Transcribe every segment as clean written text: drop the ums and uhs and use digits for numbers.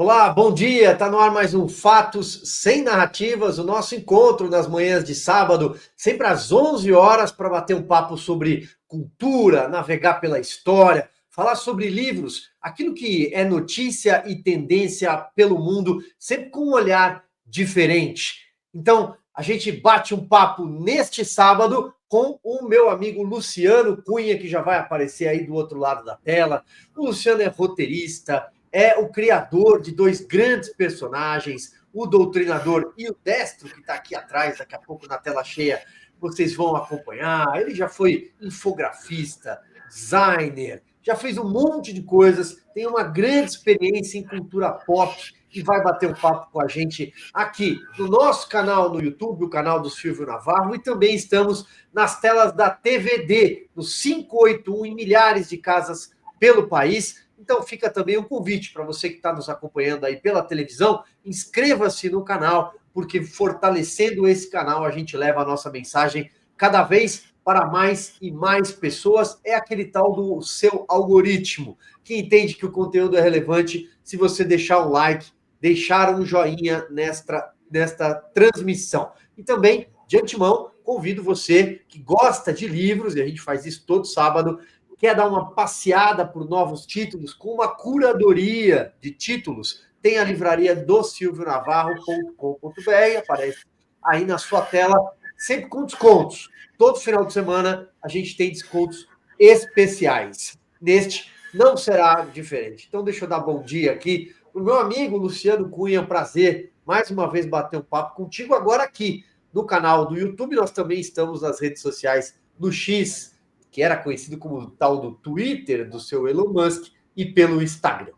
Olá, bom dia. Tá no ar mais um Fatos Sem Narrativas, o nosso encontro nas manhãs de sábado, sempre às 11 horas, para bater um papo sobre cultura, navegar pela história, falar sobre livros, aquilo que é notícia e tendência pelo mundo, sempre com um olhar diferente. Então, a gente bate um papo neste sábado com o meu amigo Luciano Cunha, que já vai aparecer aí do outro lado da tela. O Luciano é roteirista, é o criador de dois grandes personagens, o Doutrinador e o Destro, que está aqui atrás, daqui a pouco na tela cheia, vocês vão acompanhar. Ele já foi infografista, designer, já fez um monte de coisas, tem uma grande experiência em cultura pop e vai bater um papo com a gente aqui no nosso canal no YouTube, o canal do Silvio Navarro, e também estamos nas telas da TVD, no 581, em milhares de casas pelo país. Então fica também um convite para você que está nos acompanhando aí pela televisão, inscreva-se no canal, porque fortalecendo esse canal a gente leva a nossa mensagem cada vez para mais e mais pessoas. É aquele tal do seu algoritmo, que entende que o conteúdo é relevante se você deixar um like, deixar um joinha nesta transmissão. E também, de antemão, convido você que gosta de livros, e a gente faz isso todo sábado, quer dar uma passeada por novos títulos, com uma curadoria de títulos, tem a livraria do silvionavarro.com.br, aparece aí na sua tela, sempre com descontos. Todo final de semana a gente tem descontos especiais. Neste não será diferente. Então, deixa eu dar bom dia aqui para o meu amigo Luciano Cunha. É um prazer mais uma vez bater um papo contigo agora aqui no canal do YouTube. Nós também estamos nas redes sociais do X, que era conhecido como o tal do Twitter, do seu Elon Musk, e pelo Instagram.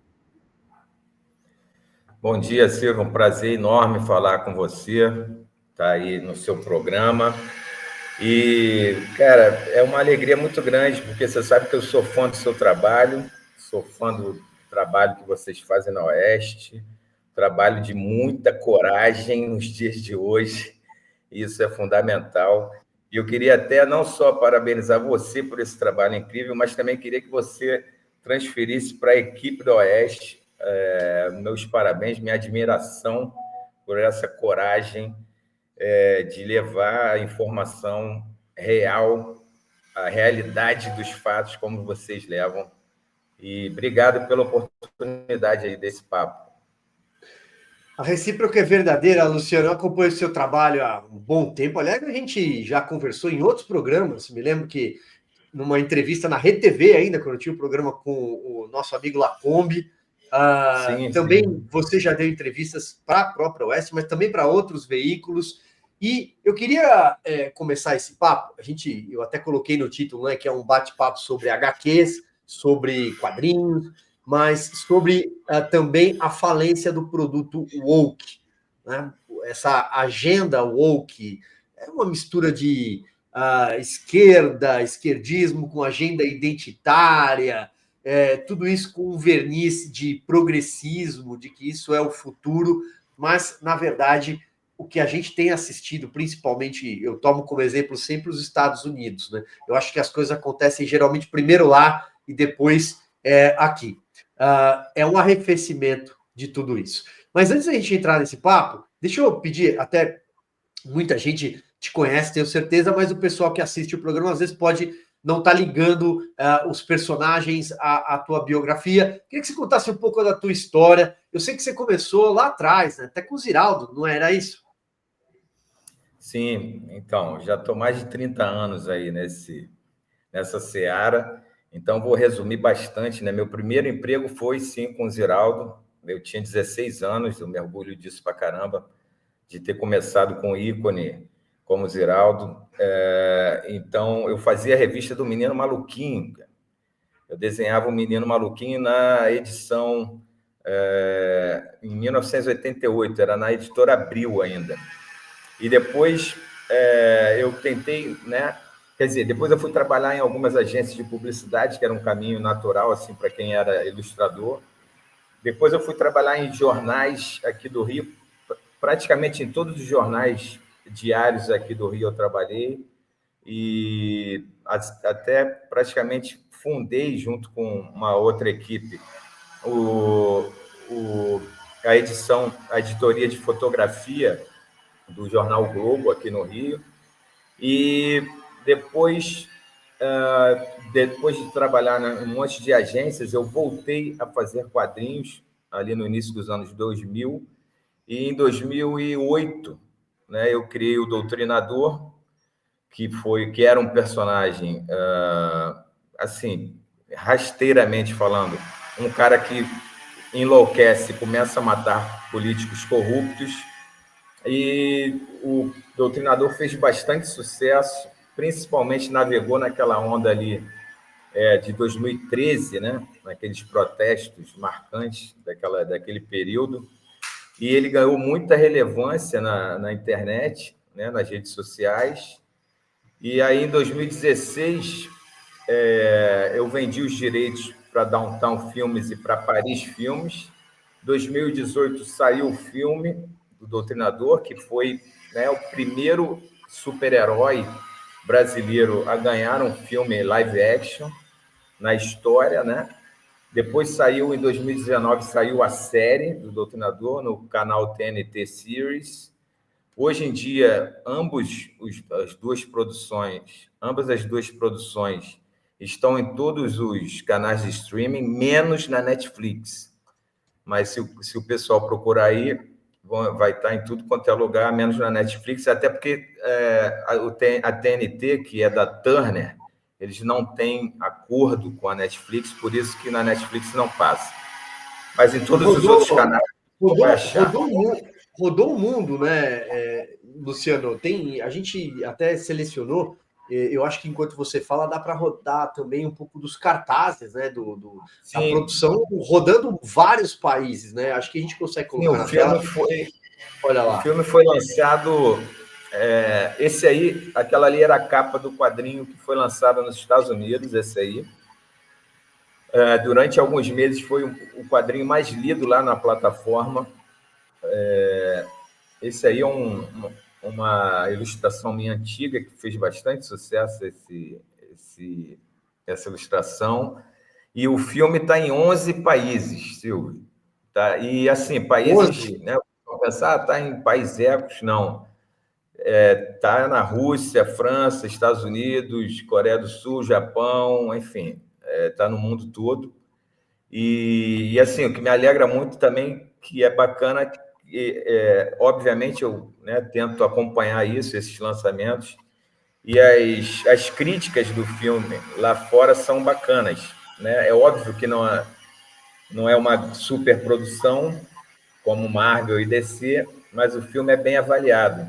Bom dia, Silvio. Um prazer enorme falar com você. Tá aí no seu programa. E, cara, é uma alegria muito grande, porque você sabe que eu sou fã do seu trabalho, sou fã do trabalho que vocês fazem na Oeste, trabalho de muita coragem nos dias de hoje. Isso é fundamental. E eu queria até não só parabenizar você por esse trabalho incrível, mas também queria que você transferisse para a equipe da Oeste meus parabéns, minha admiração por essa coragem de levar a informação real, a realidade dos fatos, como vocês levam. E obrigado pela oportunidade aí desse papo. A recíproca é verdadeira, Luciano. Eu acompanho o seu trabalho há um bom tempo. Aliás, a gente já conversou em outros programas. Me lembro que numa entrevista na Rede TV ainda, quando eu tinha um programa com o nosso amigo Lacombe. Sim, Também sim. você já deu entrevistas para a própria Oeste, mas também para outros veículos. E eu queria começar esse papo. Eu até coloquei no título, né, que é um bate-papo sobre HQs, sobre quadrinhos, mas sobre também a falência do produto woke, né? Essa agenda woke é uma mistura de esquerda, esquerdismo com agenda identitária, tudo isso com um verniz de progressismo, de que isso é o futuro, mas, na verdade, o que a gente tem assistido, principalmente, eu tomo como exemplo sempre os Estados Unidos, né? Eu acho que as coisas acontecem geralmente primeiro lá e depois aqui. É um arrefecimento de tudo isso. Mas antes da gente entrar nesse papo, deixa eu pedir, até muita gente te conhece, tenho certeza, mas o pessoal que assiste o programa às vezes pode não estar ligando os personagens à tua biografia. Queria que você contasse um pouco da tua história. Eu sei que você começou lá atrás, né? Até com o Ziraldo, não era isso? Sim, então, já estou mais de 30 anos aí nessa seara, então vou resumir bastante, né? Meu primeiro emprego foi, sim, com o Ziraldo. Eu tinha 16 anos, eu me orgulho disso pra caramba, de ter começado com o ícone como Ziraldo. Então, eu fazia a revista do Menino Maluquinho. Eu desenhava o Menino Maluquinho na edição em 1988, era na editora Abril ainda. E depois eu tentei, né? Quer dizer, depois eu fui trabalhar em algumas agências de publicidade, que era um caminho natural assim para quem era ilustrador. Depois eu fui trabalhar em jornais aqui do Rio, praticamente em todos os jornais diários aqui do Rio eu trabalhei e até praticamente fundei junto com uma outra equipe o a editoria de fotografia do jornal o Globo, aqui no Rio. E depois, depois de trabalhar em um monte de agências, eu voltei a fazer quadrinhos ali no início dos anos 2000. E em 2008, né, eu criei o Doutrinador, que era um personagem, assim, rasteiramente falando, um cara que enlouquece, começa a matar políticos corruptos. E o Doutrinador fez bastante sucesso, principalmente navegou naquela onda ali de 2013, né? Naqueles protestos marcantes daquele período. E ele ganhou muita relevância na internet, né? Nas redes sociais. E aí, em 2016, eu vendi os direitos para Downtown Filmes e para Paris Filmes. Em 2018 saiu o filme do Doutrinador, que foi, né, o primeiro super-herói brasileiro a ganhar um filme live action na história, né? Depois saiu, em 2019, saiu a série do Doutrinador no canal TNT Series. Hoje em dia, ambas as duas produções estão em todos os canais de streaming, menos na Netflix. Mas se o pessoal procurar aí, vai estar em tudo quanto é lugar, menos na Netflix, até porque a TNT, que é da Turner, eles não têm acordo com a Netflix, por isso que na Netflix não passa. Mas em todos os outros canais vai achar. Rodou o mundo, né, Luciano? A gente até selecionou. Eu acho que enquanto você fala, dá para rodar também um pouco dos cartazes, né, da Sim, produção, rodando vários países, né? Acho que a gente consegue sim, colocar o na tela. filme foi Olha O lá. filme foi lançado. Esse aí, aquela ali era a capa do quadrinho que foi lançado nos Estados Unidos, esse aí. Durante alguns meses foi o quadrinho mais lido lá na plataforma. Esse aí é uma ilustração minha antiga que fez bastante sucesso, essa ilustração. E o filme está em 11 países, Silvio. Tá? E, assim, países, 11. né? Vamos pensar, está em países, não. Está na Rússia, França, Estados Unidos, Coreia do Sul, Japão, enfim, está no mundo todo. E, assim, o que me alegra muito também, que é bacana, obviamente eu, né, tento acompanhar isso, esses lançamentos, e as críticas do filme lá fora são bacanas. Né? É óbvio que não é uma superprodução como Marvel e DC, mas o filme é bem avaliado.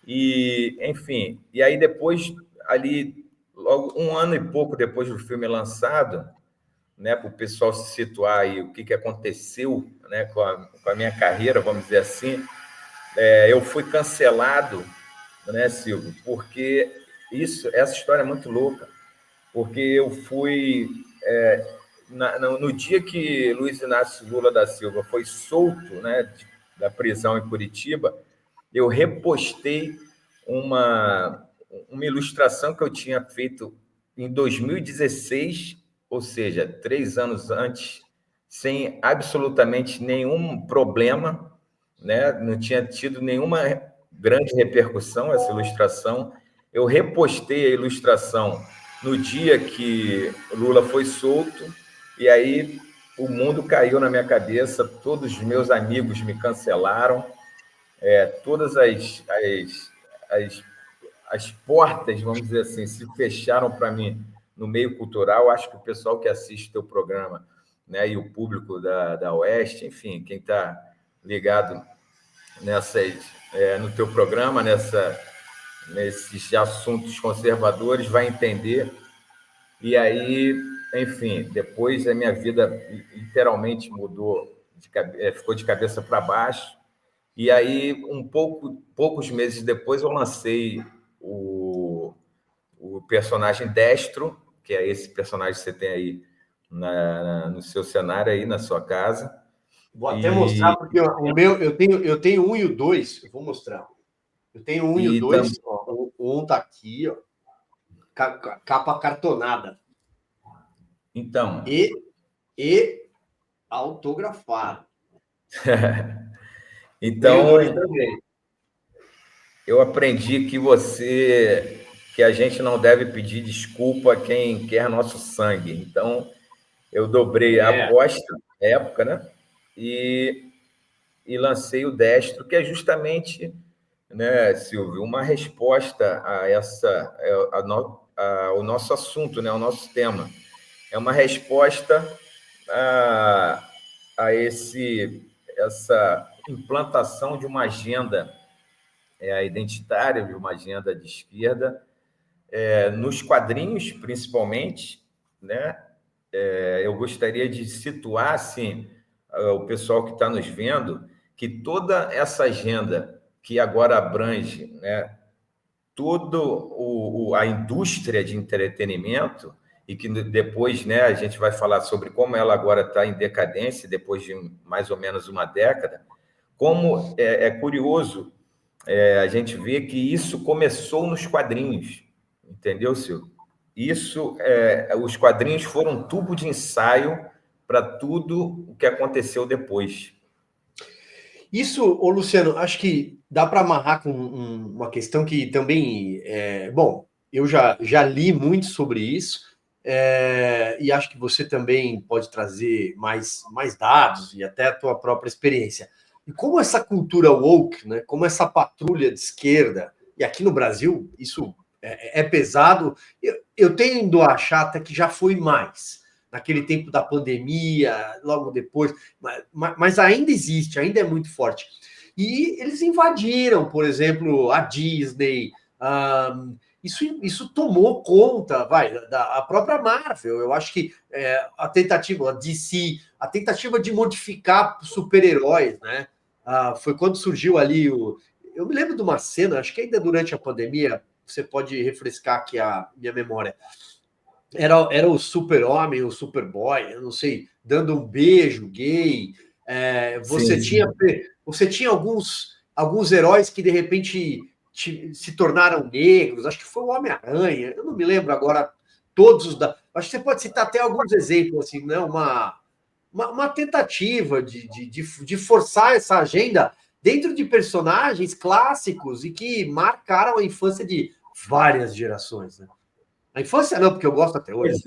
E, enfim, e aí depois, ali, logo um ano e pouco depois do filme lançado, né, para o pessoal se situar aí, o que aconteceu, né, com a minha carreira, vamos dizer assim, eu fui cancelado, né, Silvio, porque essa história é muito louca, porque eu fui, no dia que Luiz Inácio Lula da Silva foi solto, né, da prisão em Curitiba, eu repostei uma ilustração que eu tinha feito em 2016, ou seja, 3 anos antes, sem absolutamente nenhum problema, né? Não tinha tido nenhuma grande repercussão essa ilustração. Eu repostei a ilustração no dia que Lula foi solto, e aí o mundo caiu na minha cabeça, todos os meus amigos me cancelaram, todas as, as portas, vamos dizer assim, se fecharam para mim no meio cultural. Acho que o pessoal que assiste o teu programa, né, e o público da Oeste, enfim, quem está ligado no teu programa, nesses assuntos conservadores, vai entender. E aí, enfim, depois a minha vida literalmente mudou, ficou de cabeça para baixo. E aí, poucos meses depois, eu lancei o personagem Destro, que é esse personagem que você tem aí no seu cenário, aí na sua casa. Vou até mostrar, E, porque o meu, eu tenho um e o dois, eu vou mostrar. Eu tenho um e o e dois, tam, ó, o um tá aqui, ó, capa cartonada então, e autografado. Nem o nome Então, também. eu aprendi que a gente não deve pedir desculpa a quem quer nosso sangue. Então, eu dobrei a É. aposta na época, né? E, e lancei o Destro, que é justamente, né, Silvio, uma resposta a ao nosso assunto, né, ao nosso tema. É uma resposta a, essa implantação de uma agenda identitária, de uma agenda de esquerda, nos quadrinhos, principalmente, né? Eu gostaria de situar, assim, o pessoal que está nos vendo, que toda essa agenda que agora abrange, né, toda a indústria de entretenimento, e que depois, né, a gente vai falar sobre como ela agora está em decadência, depois de mais ou menos uma década, como é curioso a gente vê que isso começou nos quadrinhos, entendeu, Silvio? Os quadrinhos foram um tubo de ensaio para tudo o que aconteceu depois. Isso, ô Luciano, acho que dá para amarrar com uma questão que também bom, eu já li muito sobre isso, e acho que você também pode trazer mais dados e até a tua própria experiência. E como essa cultura woke, né, como essa patrulha de esquerda, e aqui no Brasil isso é pesado, eu tendo a achar até que já foi mais. Naquele tempo da pandemia, logo depois, mas ainda existe, ainda é muito forte. E eles invadiram, por exemplo, a Disney. Isso tomou conta, da própria Marvel. Eu acho que a tentativa, a DC, a tentativa de modificar super-heróis, né? Foi quando surgiu ali o. Eu me lembro de uma cena, acho que ainda durante a pandemia, você pode refrescar aqui a minha memória. Era o super-homem, o superboy, eu não sei, dando um beijo gay. É, Sim, sim. você tinha alguns heróis que de repente se tornaram negros. Acho que foi o Homem-Aranha. Eu não me lembro agora todos os da. Acho que você pode citar até alguns exemplos assim, né? Uma tentativa de forçar essa agenda dentro de personagens clássicos e que marcaram a infância de várias gerações, né? A infância não, porque eu gosto até hoje.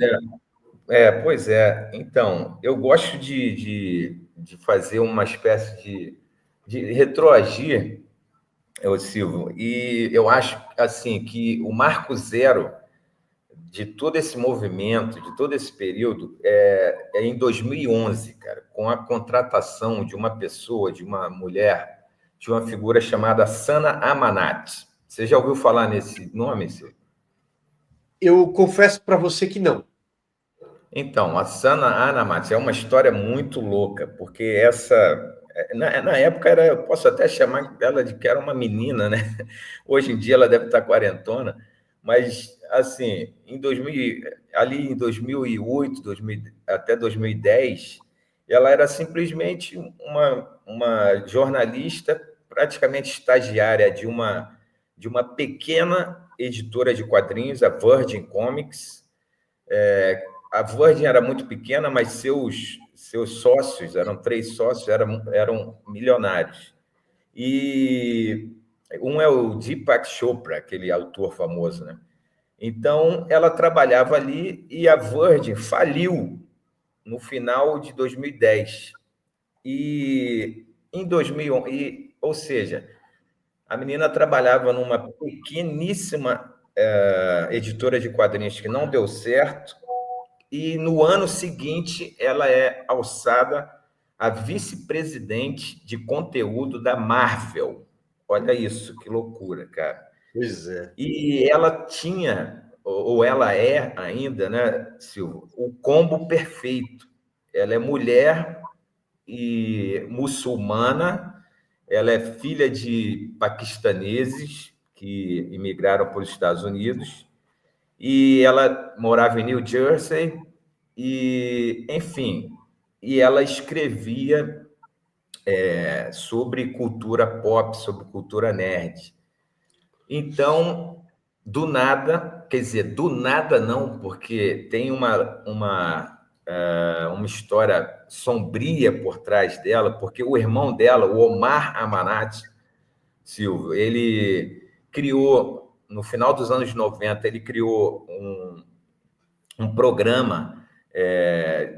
Pois pois é. Então, eu gosto de fazer uma espécie de retroagir, Silvio, e eu acho assim que o marco zero de todo esse movimento, de todo esse período, é em 2011, cara, com a contratação de uma pessoa, de uma mulher, de uma figura chamada Sana Amanat. Você já ouviu falar nesse nome, Silvio? Eu confesso para você que não. Então, a Sana Anamat é uma história muito louca, porque na época eu posso até chamar ela de que era uma menina, né? Hoje em dia ela deve estar quarentona, mas assim, ali em 2008, até 2010, ela era simplesmente uma jornalista, praticamente estagiária de uma pequena editora de quadrinhos, a Virgin Comics. A Virgin era muito pequena, mas seus sócios, eram três sócios, eram milionários. E um é o Deepak Chopra, aquele autor famoso, né? Então, ela trabalhava ali e a Virgin faliu no final de 2010. E em 2011, ou seja, a menina trabalhava numa pequeníssima editora de quadrinhos que não deu certo, e no ano seguinte ela é alçada a vice-presidente de conteúdo da Marvel. Olha isso, que loucura, cara. Pois é. E ela tinha, ou ela é ainda, né, Silvio, o combo perfeito. Ela é mulher e muçulmana, ela é filha de paquistaneses que imigraram para os Estados Unidos, e ela morava em New Jersey, e, enfim, e ela escrevia sobre cultura pop, sobre cultura nerd. Então, do nada, quer dizer, do nada não, porque tem uma história sombria por trás dela, porque o irmão dela, o Omar Amanat Silva, ele criou, no final dos anos 90, ele criou um programa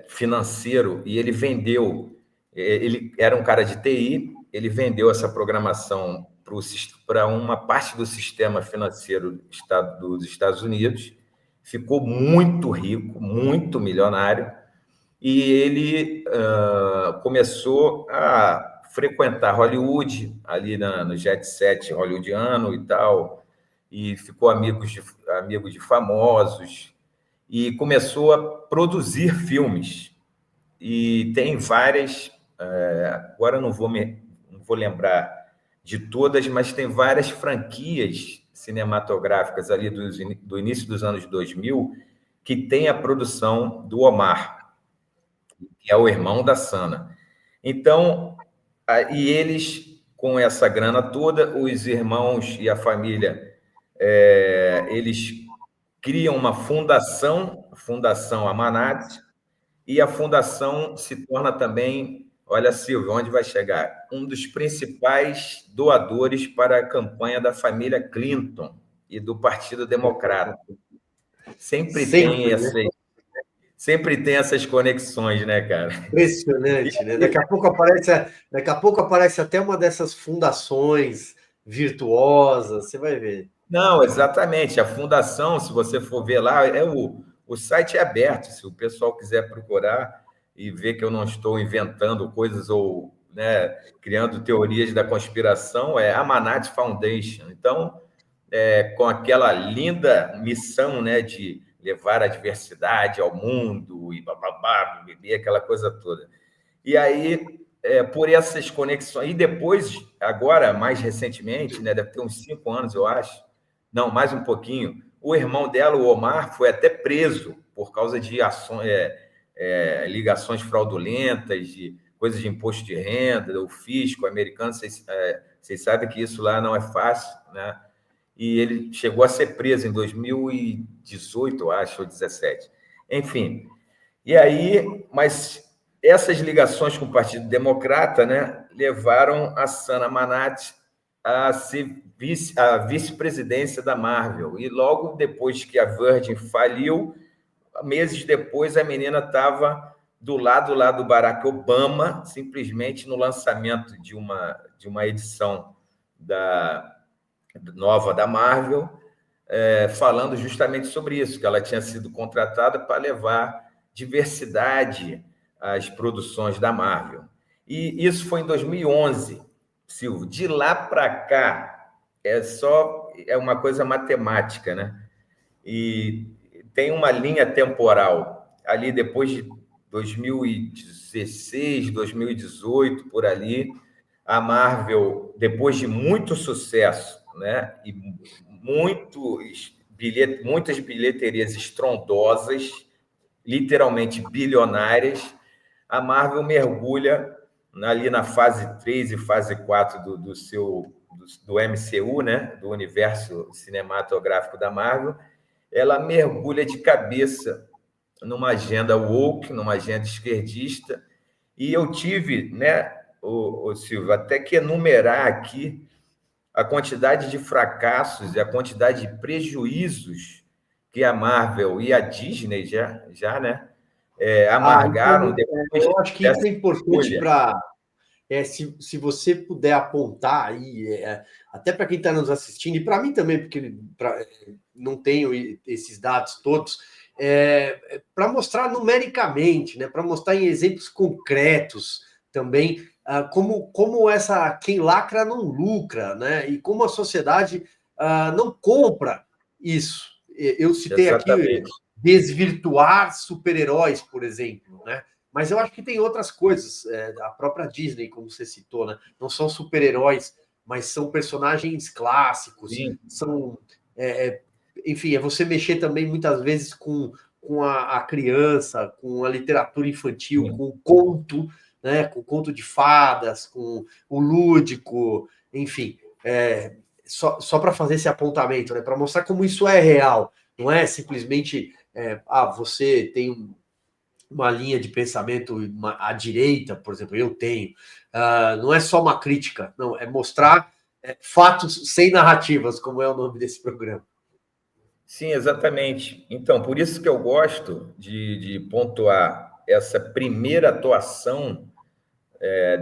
financeiro e ele vendeu, ele era um cara de TI, ele vendeu essa programação para uma parte do sistema financeiro dos Estados Unidos, ficou muito rico, muito milionário, e ele começou a frequentar Hollywood, ali no jet set hollywoodiano e tal, e ficou amigo de famosos, e começou a produzir filmes. E tem várias, agora não vou lembrar de todas, mas tem várias franquias cinematográficas ali do início dos anos 2000 que tem a produção do Omar, que é o irmão da Sana. Então, e eles, com essa grana toda, os irmãos e a família, eles criam uma Fundação Amanat, e a fundação se torna também, olha, Silvio, onde vai chegar? Um dos principais doadores para a campanha da família Clinton e do Partido Democrata. Sempre tem essas conexões, né, cara? Impressionante, né? Daqui a pouco aparece até uma dessas fundações virtuosas, você vai ver. Não, exatamente. A fundação, se você for ver lá, o site é aberto. Se o pessoal quiser procurar e ver que eu não estou inventando coisas ou, né, criando teorias da conspiração, é Amanat Foundation. Então, com aquela linda missão, né, de levar a diversidade ao mundo e bababá, beber aquela coisa toda. E aí, por essas conexões, e depois, agora, mais recentemente, né, deve ter uns 5 anos, eu acho, não, mais um pouquinho, o irmão dela, o Omar, foi até preso por causa de ações, ligações fraudulentas, de coisas de imposto de renda, o fisco americano, vocês sabem que isso lá não é fácil, né? E ele chegou a ser preso em 2018, eu acho, ou 2017. Enfim, e aí, mas essas ligações com o Partido Democrata, né, levaram a Sana Amanat a ser a vice-presidência da Marvel. E logo depois que a Virgin faliu, meses depois, a menina estava do lado lá do Barack Obama, simplesmente no lançamento de uma edição nova da Marvel, falando justamente sobre isso, que ela tinha sido contratada para levar diversidade às produções da Marvel. E isso foi em 2011, Silvio. De lá para cá, é uma coisa matemática, né? E tem uma linha temporal ali depois de 2016, 2018, por ali, a Marvel, depois de muito sucesso, né, e muitas bilheterias estrondosas, literalmente bilionárias, a Marvel mergulha ali na fase 3 e fase 4 do MCU, né, do universo cinematográfico da Marvel. Ela mergulha de cabeça numa agenda woke, numa agenda esquerdista, e eu tive, né, o Silvio, até que enumerar aqui a quantidade de fracassos e a quantidade de prejuízos que a Marvel e a Disney já né, amargaram depois eu acho que isso é importante para... se você puder apontar aí, até para quem está nos assistindo, e para mim também, porque não tenho esses dados todos, para mostrar numericamente, né, para mostrar em exemplos concretos também, como quem lacra não lucra, né, e como a sociedade não compra isso. Eu citei aqui desvirtuar super-heróis, por exemplo, né? Mas eu acho que tem outras coisas. A própria Disney, como você citou, né? Não são super-heróis, mas são personagens clássicos. Sim. São, enfim, é você mexer também muitas vezes com a criança, com a literatura infantil, com o conto, né? Com o conto de fadas, com o lúdico, enfim. Só para fazer esse apontamento, né? Para mostrar como isso é real. Não é simplesmente você tem uma linha de pensamento à direita, por exemplo, eu tenho, não é só uma crítica, não, é mostrar fatos sem narrativas, como é o nome desse programa. Sim, exatamente. Então, por isso que eu gosto de pontuar essa primeira atuação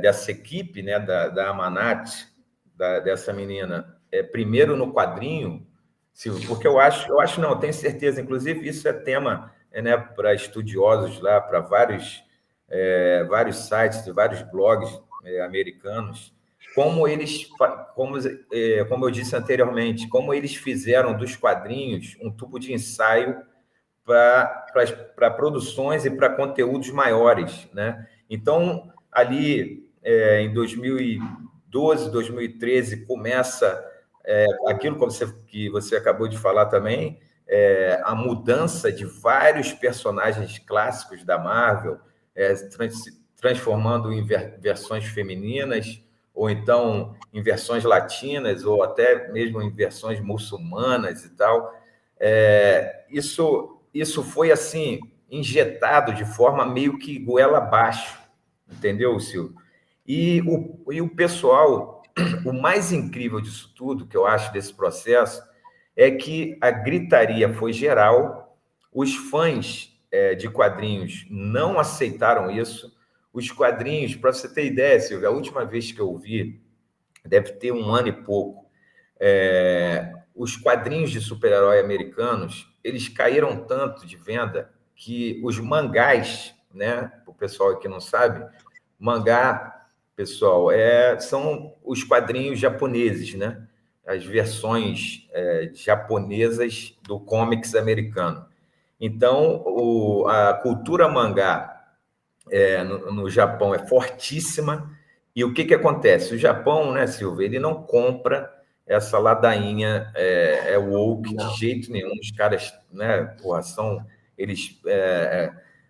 dessa equipe, né, da Amanat, dessa menina, primeiro no quadrinho, Silvio, porque eu acho não, eu tenho certeza, inclusive isso é tema né, para estudiosos lá, para vários sites e vários blogs americanos, como eles, como eu disse anteriormente, como eles fizeram dos quadrinhos um tubo de ensaio para produções e para conteúdos maiores, né? Então, ali em 2012, 2013, começa aquilo que você acabou de falar também, a mudança de vários personagens clássicos da Marvel, transformando em versões femininas, ou então em versões latinas, ou até mesmo em versões muçulmanas e tal. Isso foi assim injetado de forma meio que goela abaixo, entendeu, Silvio? E o pessoal, o mais incrível disso tudo, que eu acho desse processo, é que a gritaria foi geral, os fãs de quadrinhos não aceitaram isso, os quadrinhos, para você ter ideia, Silvio, a última vez que eu vi, deve ter um ano e pouco, os quadrinhos de super-herói americanos, eles caíram tanto de venda que os mangás, né, o pessoal que não sabe, mangá, pessoal, são os quadrinhos japoneses, né? As versões japonesas do comics americano. Então, a cultura mangá no Japão é fortíssima. E o que acontece? O Japão, né, Silvia, ele não compra essa ladainha woke de jeito nenhum. Os caras, né, porra, eles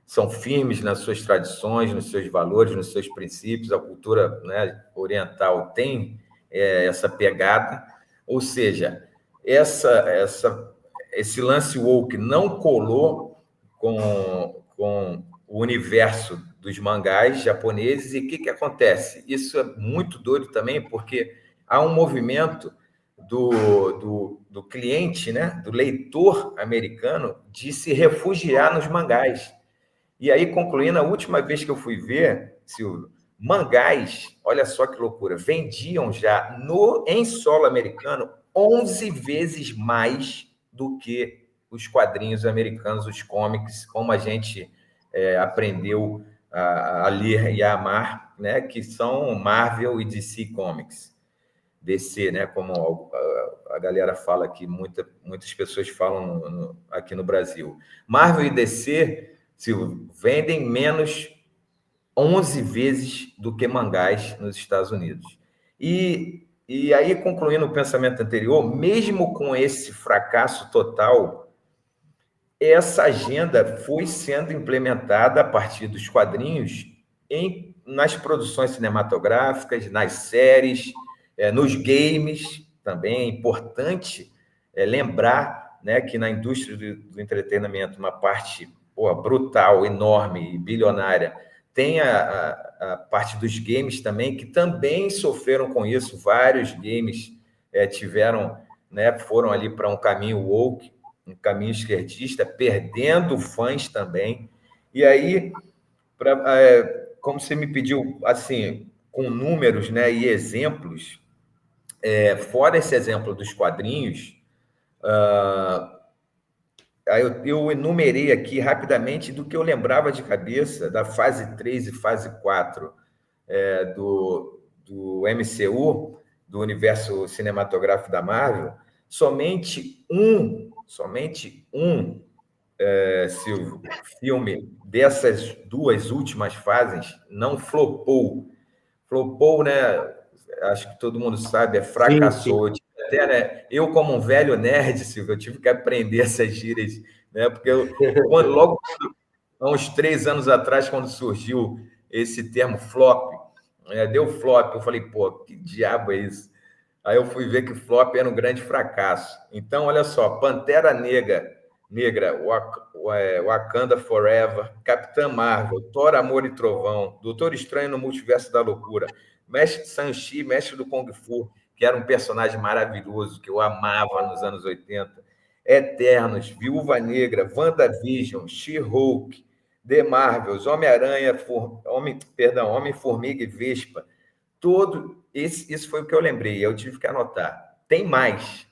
são firmes nas suas tradições, nos seus valores, nos seus princípios. A cultura, né, oriental tem essa pegada. Ou seja, esse lance woke não colou com o universo dos mangás japoneses. E o que acontece? Isso é muito doido também, porque há um movimento do cliente, né, do leitor americano, de se refugiar nos mangás. E aí, concluindo, a última vez que eu fui ver, Silvio, mangás, olha só que loucura, vendiam já em solo americano 11 vezes mais do que os quadrinhos americanos, os comics, como a gente aprendeu a ler e a amar, né, que são Marvel e DC Comics. DC, né, como a galera fala aqui, muitas pessoas falam aqui no Brasil. Marvel e DC, Silvio, vendem menos 11 vezes do que mangás nos Estados Unidos. E aí, concluindo o pensamento anterior, mesmo com esse fracasso total, essa agenda foi sendo implementada a partir dos quadrinhos nas produções cinematográficas, nas séries, nos games também. É importante lembrar, né, que na indústria do entretenimento, uma parte brutal, enorme e bilionária, tem a parte dos games também, que também sofreram com isso. Vários games foram ali para um caminho woke, um caminho esquerdista, perdendo fãs também. E aí, como você me pediu, assim, com números, né, e exemplos, fora esse exemplo dos quadrinhos, eu enumerei aqui rapidamente do que eu lembrava de cabeça da fase 3 e fase 4 do MCU, do universo cinematográfico da Marvel. Somente um Silvio, filme dessas duas últimas fases não flopou. Flopou, né? Acho que todo mundo sabe, fracassou. Sim, sim. Até, né? Eu, como um velho nerd, Silvio, eu tive que aprender essas gírias, né? Porque logo há uns 3 anos atrás, quando surgiu esse termo flop, deu flop, eu falei, pô, que diabo é isso? Aí eu fui ver que flop era um grande fracasso. Então, olha só, Pantera Negra Negra, Wakanda Forever, Capitã Marvel, Thor, Amor e Trovão, Doutor Estranho no Multiverso da Loucura, Mestre Shang-Chi, Mestre do Kung Fu, que era um personagem maravilhoso, que eu amava nos anos 80, Eternos, Viúva Negra, WandaVision, She-Hulk, The Marvels, Homem-Aranha, Homem-Formiga e Vespa, isso foi o que eu lembrei, eu tive que anotar. Tem mais.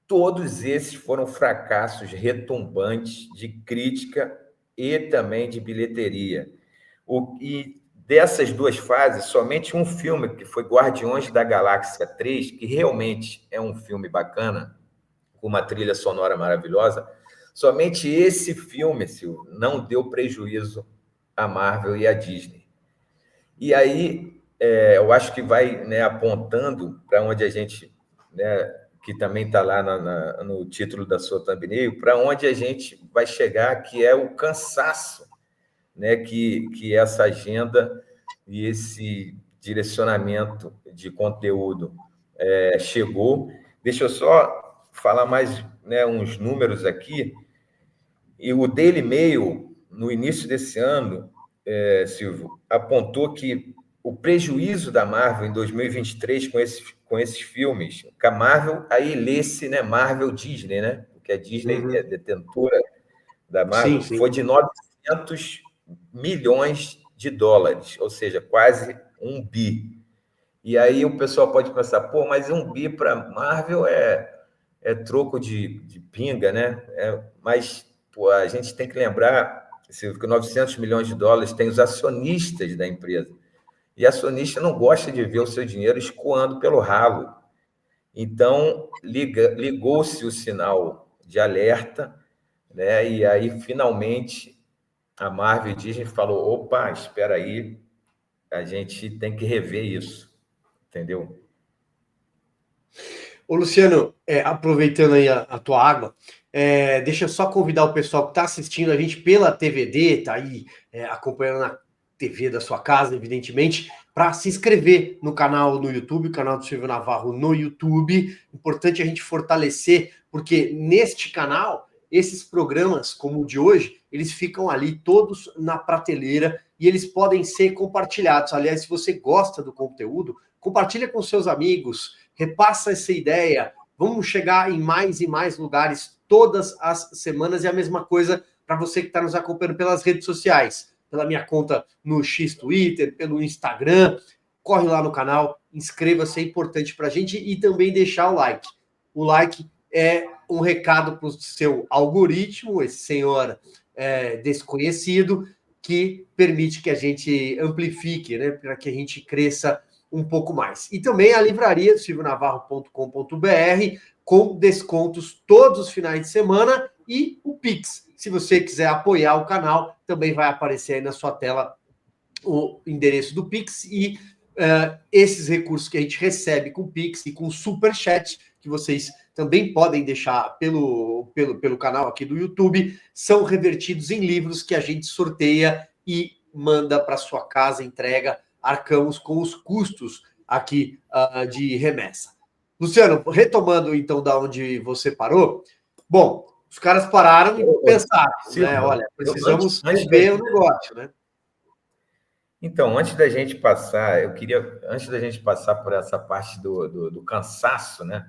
Todos esses foram fracassos retumbantes de crítica e também de bilheteria. E dessas duas fases, somente um filme, que foi Guardiões da Galáxia 3, que realmente é um filme bacana, com uma trilha sonora maravilhosa, somente esse filme, Silvio, não deu prejuízo à Marvel e à Disney. E aí, eu acho que vai, né, apontando para onde a gente, né, que também está lá no título da sua thumbnail, para onde a gente vai chegar, que é o cansaço, né, que essa agenda e esse direcionamento de conteúdo chegou. Deixa eu só falar mais, né, uns números aqui. E o Daily Mail, no início desse ano, Silvio, apontou que o prejuízo da Marvel em 2023 com esses filmes, que a Marvel, aí lê-se, né, Marvel Disney, né? Porque a Disney é detentora da Marvel, Sim. foi de 900 milhões de dólares, ou seja, quase 1 bi. E aí o pessoal pode pensar, pô, mas 1 bi para Marvel é troco de pinga, né? Mas pô, a gente tem que lembrar, Silvio, que 900 milhões de dólares tem os acionistas da empresa. E acionista não gosta de ver o seu dinheiro escoando pelo ralo. Então, ligou-se o sinal de alerta, né? E aí, finalmente, a Marvel e Disney falou, opa, espera aí, a gente tem que rever isso, entendeu? Ô, Luciano, aproveitando aí a tua água, deixa eu só convidar o pessoal que está assistindo a gente pela TVD, tá aí acompanhando na TV da sua casa, evidentemente, para se inscrever no canal no YouTube, o canal do Silvio Navarro no YouTube. Importante a gente fortalecer, porque neste canal, esses programas, como o de hoje, eles ficam ali todos na prateleira e eles podem ser compartilhados. Aliás, se você gosta do conteúdo, compartilha com seus amigos, repassa essa ideia. Vamos chegar em mais e mais lugares todas as semanas. E a mesma coisa para você que está nos acompanhando pelas redes sociais, pela minha conta no X Twitter, pelo Instagram. Corre lá no canal, inscreva-se, é importante para a gente, e também deixar o like. O like é um recado para o seu algoritmo, esse senhor desconhecido, que permite que a gente amplifique, né, para que a gente cresça um pouco mais. E também a livraria silvionavarro.com.br, com descontos todos os finais de semana, e o Pix. Se você quiser apoiar o canal, também vai aparecer aí na sua tela o endereço do Pix e esses recursos que a gente recebe com o Pix e com o Superchat, que vocês também podem deixar pelo canal aqui do YouTube, são revertidos em livros que a gente sorteia e manda para sua casa, entrega. Arcamos com os custos aqui de remessa. Luciano, retomando então da onde você parou, bom, os caras pararam e pensaram, né? Olha, precisamos ver o negócio, né? Então, antes da gente passar, antes da gente passar por essa parte do cansaço, né?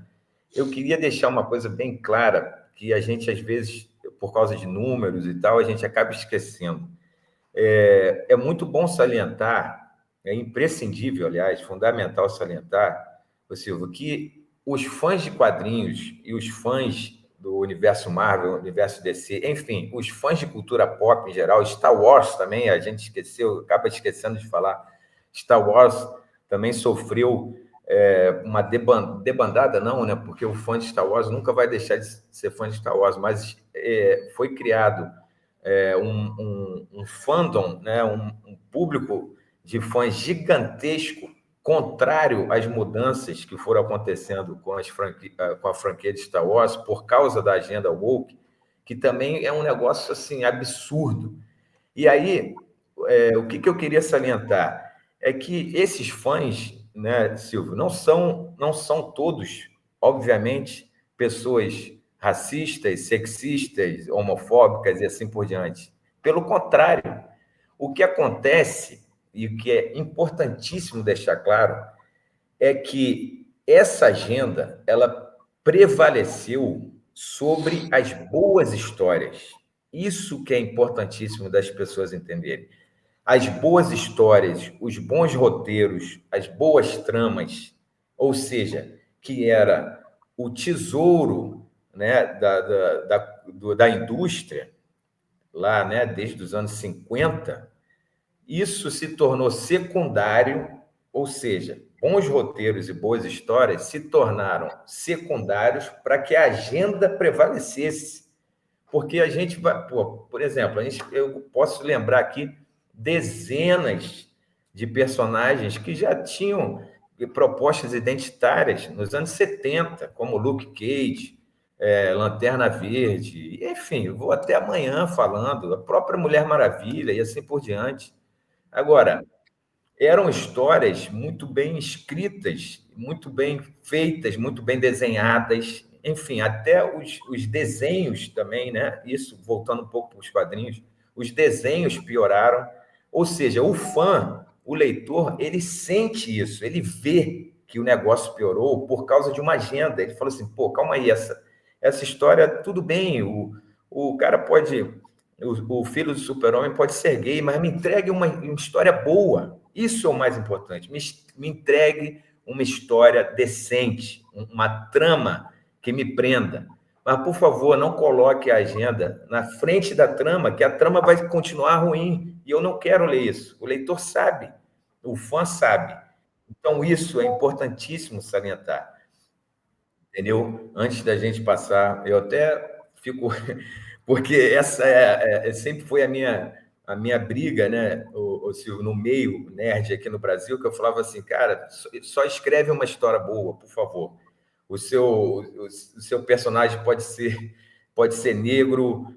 Eu queria deixar uma coisa bem clara, que a gente, às vezes, por causa de números e tal, a gente acaba esquecendo. É muito bom salientar, é imprescindível, aliás, fundamental salientar, Silvio, que os fãs de quadrinhos e os fãs do universo Marvel, universo DC, enfim, os fãs de cultura pop em geral, Star Wars também, a gente acaba esquecendo de falar, Star Wars também sofreu uma debandada, não, né? Porque o fã de Star Wars nunca vai deixar de ser fã de Star Wars, mas foi criado um fandom, né? Um público de fãs gigantesco, contrário às mudanças que foram acontecendo com a franquia de Star Wars por causa da agenda woke, que também é um negócio assim absurdo. E aí, o que eu queria salientar é que esses fãs, né, Silvio, não são todos, obviamente, pessoas racistas, sexistas, homofóbicas e assim por diante. Pelo contrário, o que acontece, e o que é importantíssimo deixar claro, é que essa agenda ela prevaleceu sobre as boas histórias. Isso que é importantíssimo das pessoas entenderem. As boas histórias, os bons roteiros, as boas tramas, ou seja, que era o tesouro, né, da indústria, lá, né, desde os anos 50, isso se tornou secundário, ou seja, bons roteiros e boas histórias se tornaram secundários para que a agenda prevalecesse. Porque a gente vai, por exemplo, eu posso lembrar aqui dezenas de personagens que já tinham propostas identitárias nos anos 70, como Luke Cage, Lanterna Verde, enfim, vou até amanhã falando, a própria Mulher Maravilha e assim por diante. Agora, eram histórias muito bem escritas, muito bem feitas, muito bem desenhadas, enfim, até os desenhos também, né? Isso, voltando um pouco para os quadrinhos, os desenhos pioraram, ou seja, o fã, o leitor, ele sente isso, ele vê que o negócio piorou por causa de uma agenda. Ele falou assim, pô, calma aí, essa história, tudo bem, o cara pode, o filho do super-homem pode ser gay, mas me entregue uma história boa. Isso é o mais importante. Me entregue uma história decente, uma trama que me prenda. Mas, por favor, não coloque a agenda na frente da trama, que a trama vai continuar ruim. E eu não quero ler isso. O leitor sabe, o fã sabe. Então, isso é importantíssimo salientar. Entendeu? Antes da gente passar, eu até fico. Porque essa sempre foi a minha briga, né, Silvio, no meio nerd aqui no Brasil, que eu falava assim, cara, só escreve uma história boa, por favor. O seu personagem pode ser negro,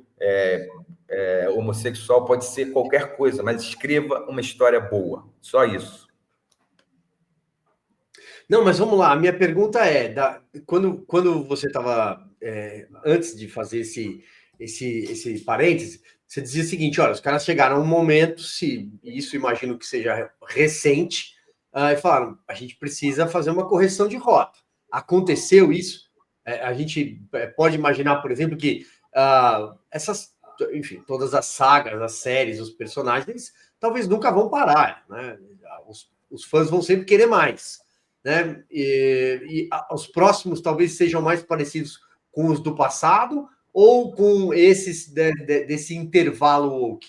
homossexual, pode ser qualquer coisa, mas escreva uma história boa. Só isso. Não, mas vamos lá. A minha pergunta é: quando você estava, antes de fazer esse parêntese, você dizia o seguinte: olha, os caras chegaram a um momento, se isso imagino que seja recente, e falaram: a gente precisa fazer uma correção de rota. Aconteceu isso? A gente pode imaginar, por exemplo, que enfim, todas as sagas, as séries, os personagens, eles talvez nunca vão parar, né? Os fãs vão sempre querer mais, né? E os próximos talvez sejam mais parecidos com os do passado ou com esses desse intervalo woke?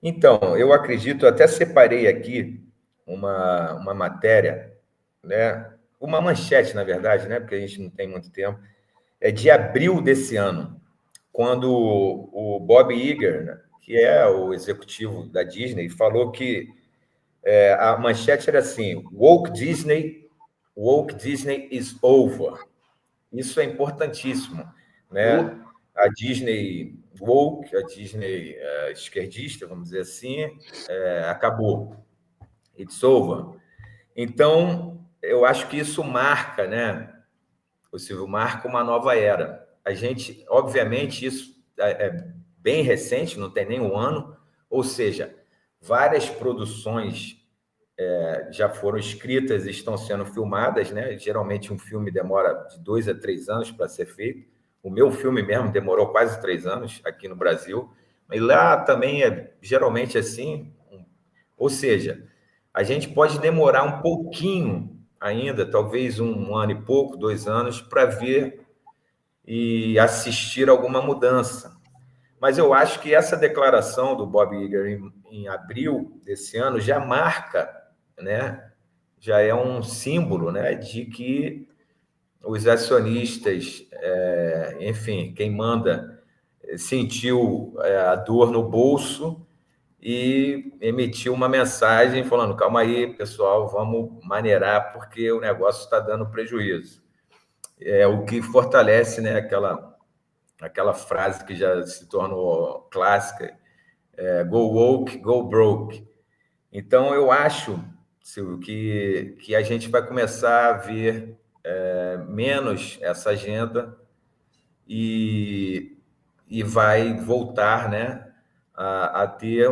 Então, eu acredito, até separei aqui uma matéria, né? Uma manchete, na verdade, né? Porque a gente não tem muito tempo. É de abril desse ano, quando o Bob Iger, né, que é o executivo da Disney, falou que a manchete era assim: Woke Disney is over. Isso é importantíssimo, né? A Disney woke, a Disney esquerdista, vamos dizer assim, acabou. It's over. Então, eu acho que isso marca, né? O Silvio, marca uma nova era. A gente, obviamente, isso é bem recente, não tem nem um ano, ou seja, várias produções já foram escritas e estão sendo filmadas, né? Geralmente um filme demora de 2 a 3 anos para ser feito. O meu filme mesmo demorou quase 3 anos aqui no Brasil. E lá também é geralmente assim. Ou seja, a gente pode demorar um pouquinho ainda, talvez 1 ano e pouco, 2 anos, para ver e assistir alguma mudança. Mas eu acho que essa declaração do Bob Iger em abril desse ano já marca, né? Já é um símbolo, né, de que os acionistas, enfim, quem manda sentiu a dor no bolso e emitiu uma mensagem falando: calma aí, pessoal, vamos maneirar porque o negócio está dando prejuízo. É o que fortalece, né, aquela frase que já se tornou clássica, go woke, go broke. Então, eu acho, Silvio, que a gente vai começar a ver menos essa agenda, e vai voltar, né, a ter,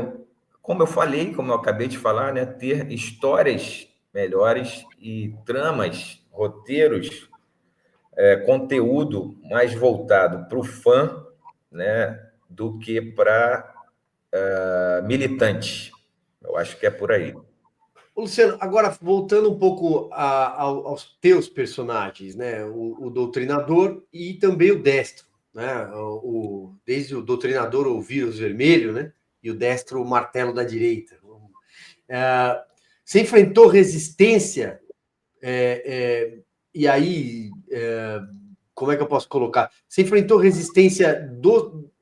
como eu falei, como eu acabei de falar, né, ter histórias melhores e tramas, roteiros, conteúdo mais voltado para o fã, né, do que para militante. Eu acho que é por aí. Luciano, agora voltando um pouco aos teus personagens, né? O Doutrinador e também o Destro, né? Desde o Doutrinador, o Vírus Vermelho, né? E o Destro, o Martelo da Direita. Você enfrentou resistência, e aí, como é que eu posso colocar? Você enfrentou resistência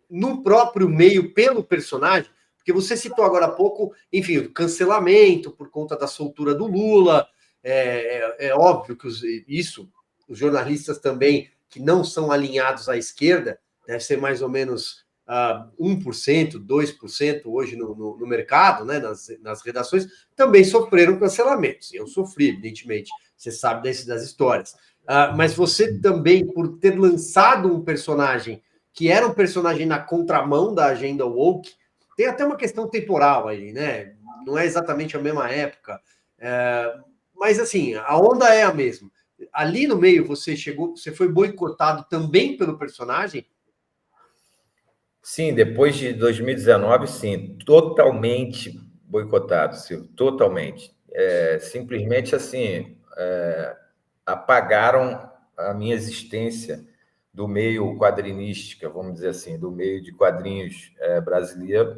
no próprio meio pelo personagem? Porque você citou agora há pouco, enfim, o cancelamento por conta da soltura do Lula. É óbvio que os jornalistas também, que não são alinhados à esquerda, deve ser mais ou menos 1%, 2% hoje no mercado, né, nas redações, também sofreram cancelamentos. Eu sofri, evidentemente, você sabe das histórias. Mas você também, por ter lançado um personagem que era um personagem na contramão da agenda woke, tem até uma questão temporal aí, né? Não é exatamente a mesma época. Mas, assim, a onda é a mesma. Ali no meio, você foi boicotado também pelo personagem? Sim, depois de 2019, sim, totalmente boicotado, Silvio, totalmente. Simplesmente assim, apagaram a minha existência do meio quadrinística, vamos dizer assim, do meio de quadrinhos brasileiro.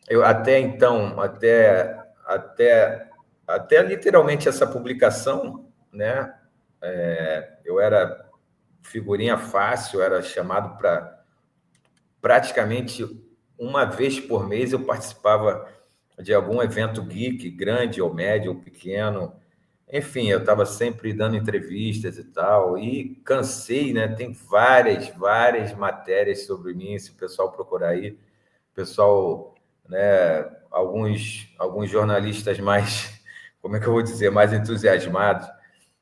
Eu até então, até literalmente essa publicação, né? Eu era figurinha fácil, era chamado para praticamente uma vez por mês eu participava de algum evento geek, grande ou médio ou pequeno. Enfim, eu estava sempre dando entrevistas e tal, e cansei, né? Tem várias matérias sobre mim, se o pessoal procurar aí. Pessoal, né? Alguns jornalistas mais, como é que eu vou dizer, mais entusiasmados,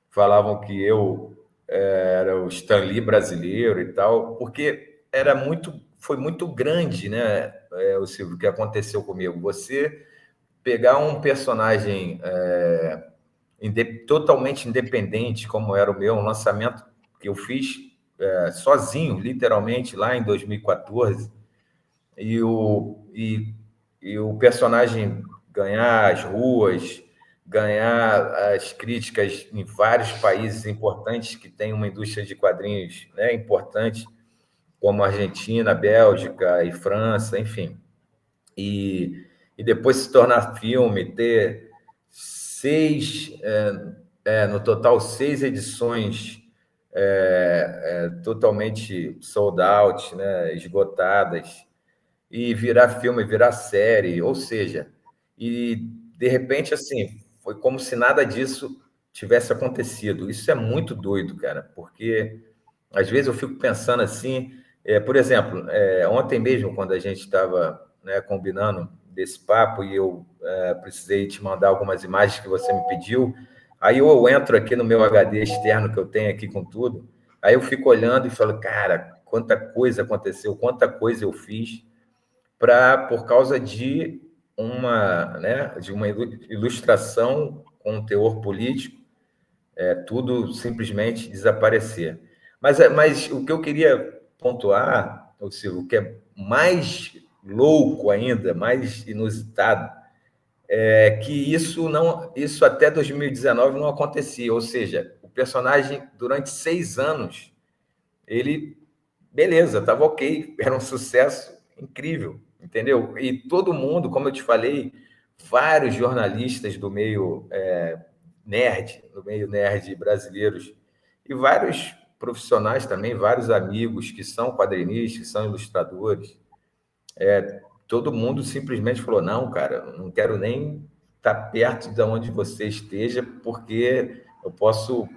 falavam que eu era o Stan Lee brasileiro e tal, porque foi muito grande, né, o Silvio, o que aconteceu comigo. Você pegar um personagem totalmente independente, como era o meu, um lançamento que eu fiz sozinho, literalmente, lá em 2014, e o personagem ganhar as ruas, ganhar as críticas em vários países importantes que têm uma indústria de quadrinhos, né, importante, como Argentina, Bélgica e França, enfim. E depois se tornar filme, ter no total, 6 edições totalmente sold out, né, esgotadas, e virar filme, virar série, ou seja, e de repente, assim, foi como se nada disso tivesse acontecido. Isso é muito doido, cara, porque às vezes eu fico pensando assim, por exemplo, ontem mesmo, quando a gente estava, né, combinando desse papo e eu precisei te mandar algumas imagens que você me pediu, aí eu entro aqui no meu HD externo que eu tenho aqui com tudo, aí eu fico olhando e falo, cara, quanta coisa aconteceu, quanta coisa eu fiz por causa de uma ilustração com um teor político, tudo simplesmente desaparecer. Mas o que eu queria pontuar, Silvio, o que é mais louco ainda, mais inusitado, é que isso até 2019 não acontecia. Ou seja, o personagem, durante 6 anos, ele, beleza, estava ok, era um sucesso incrível, entendeu? E todo mundo, como eu te falei, vários jornalistas do meio nerd, do meio nerd brasileiros, e vários profissionais também, vários amigos que são quadrinistas, que são ilustradores, todo mundo simplesmente falou, não, cara, não quero nem estar perto de onde você esteja, porque eu posso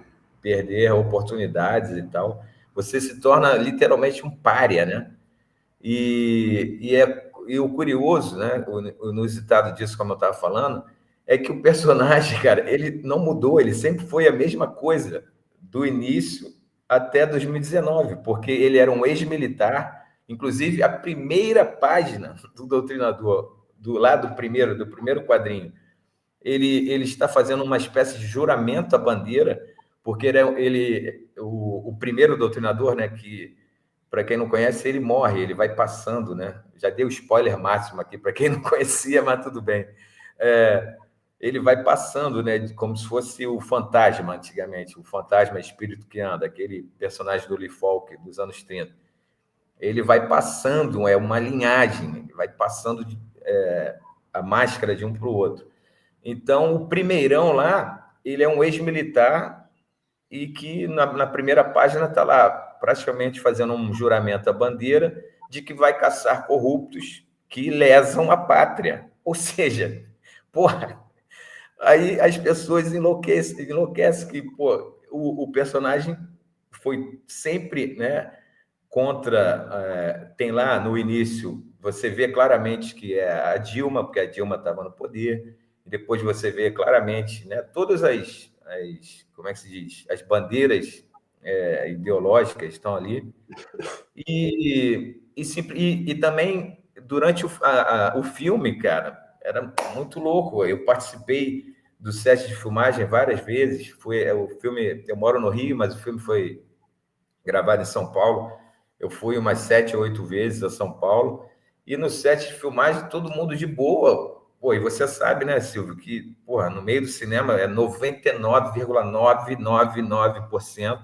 perder oportunidades e tal. Você se torna literalmente um pária, né? E o curioso, né? O inusitado disso, como eu estava falando, é que o personagem, cara, ele não mudou, ele sempre foi a mesma coisa, do início até 2019, porque ele era um ex-militar. Inclusive, a primeira página do Doutrinador, do lado primeiro, do primeiro quadrinho, ele está fazendo uma espécie de juramento à bandeira, porque o primeiro doutrinador, né, que, para quem não conhece, ele morre, ele vai passando, né? Já dei o spoiler máximo aqui, para quem não conhecia, mas tudo bem. Ele vai passando, né, como se fosse o fantasma, antigamente, o fantasma espírito que anda, aquele personagem do Lee Falk, dos anos 30. Ele vai passando, é uma linhagem, ele vai passando a máscara de um para o outro. Então, o primeirão lá, ele é um ex-militar e que na primeira página está lá, praticamente fazendo um juramento à bandeira de que vai caçar corruptos que lesam a pátria. Ou seja, porra, aí as pessoas enlouquecem que, pô, o personagem foi sempre, né, contra... tem lá no início, você vê claramente que é a Dilma, porque a Dilma estava no poder, e depois você vê claramente, né, todas como é que se diz? As bandeiras ideológicas estão ali. E também, durante o filme, cara, era muito louco. Eu participei do set de filmagem várias vezes. O filme, eu moro no Rio, mas o filme foi gravado em São Paulo. Eu fui umas 7 ou 8 vezes a São Paulo. E no set de filmagem, todo mundo de boa. Pô, e você sabe, né, Silvio, que porra, no meio do cinema é 99,999%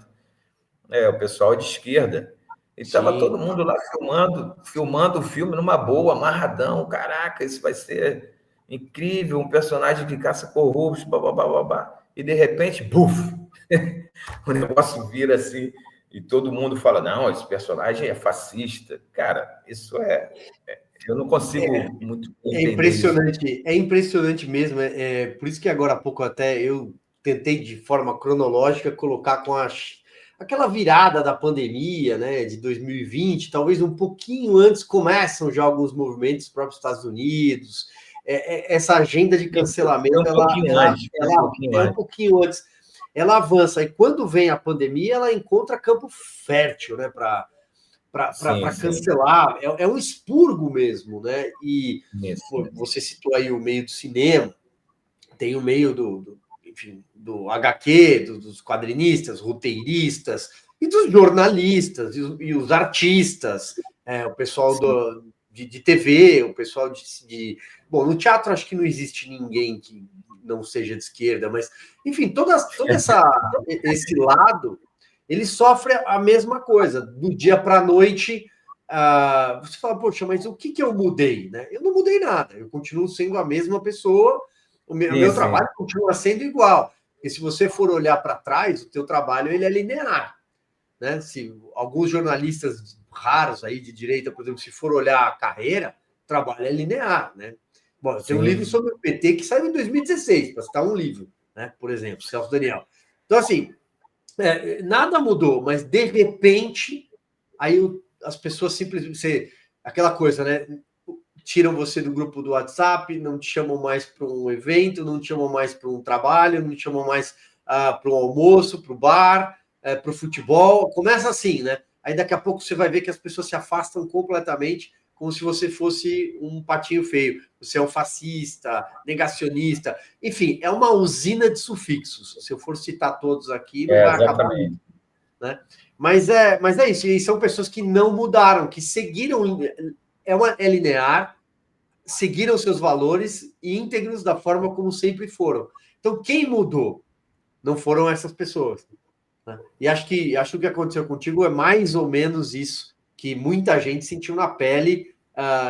o pessoal de esquerda. E estava todo Sim. mundo lá filmando o filme numa boa, amarradão. Caraca, isso vai ser incrível, um personagem que caça corruptos, babá. E de repente, buf, o negócio vira assim, e todo mundo fala, não, esse personagem é fascista. Cara, isso eu não consigo muito entender isso. É impressionante mesmo. Por isso que agora há pouco até eu tentei de forma cronológica colocar com aquela virada da pandemia, né, de 2020, talvez um pouquinho antes começam já alguns movimentos nos próprios Estados Unidos. Essa agenda de Foi cancelamento, um pouquinho antes, foi um pouquinho é um antes. pouquinho antes. Ela avança e quando vem a pandemia, ela encontra campo fértil, né, para Sim, sim. cancelar. É um expurgo mesmo, né? E Isso, pô, você citou aí o meio do cinema, tem o meio enfim, do HQ, dos quadrinistas, roteiristas e dos jornalistas e os artistas, o pessoal de TV, o pessoal Bom, no teatro acho que não existe ninguém que não seja de esquerda, mas, enfim, todo esse lado, ele sofre a mesma coisa. Do dia para a noite, você fala, poxa, mas o que eu mudei? Né? Eu não mudei nada, eu continuo sendo a mesma pessoa, o meu sim. trabalho continua sendo igual. Porque se você for olhar para trás, o teu trabalho ele é linear. Né? Se alguns jornalistas raros aí de direita, por exemplo, se for olhar a carreira, o trabalho é linear. Né? Bom, eu tenho um livro Sim. sobre o PT que saiu em 2016, para citar um livro, né? Por exemplo, Celso Daniel. Então, assim, nada mudou, mas de repente, aí as pessoas simplesmente. Aquela coisa, né? Tiram você do grupo do WhatsApp, não te chamam mais para um evento, não te chamam mais para um trabalho, não te chamam mais para um almoço, para o bar, para o futebol. Começa assim, né? Aí daqui a pouco você vai ver que as pessoas se afastam completamente, como se você fosse um patinho feio. Você é um fascista, negacionista. Enfim, é uma usina de sufixos. Se eu for citar todos aqui, não vai acabar nunca. Exatamente. Né? Mas é isso. E são pessoas que não mudaram, que seguiram. É linear, seguiram seus valores e íntegros da forma como sempre foram. Então, quem mudou? Não foram essas pessoas. Né? E acho que o que aconteceu contigo é mais ou menos isso que muita gente sentiu na pele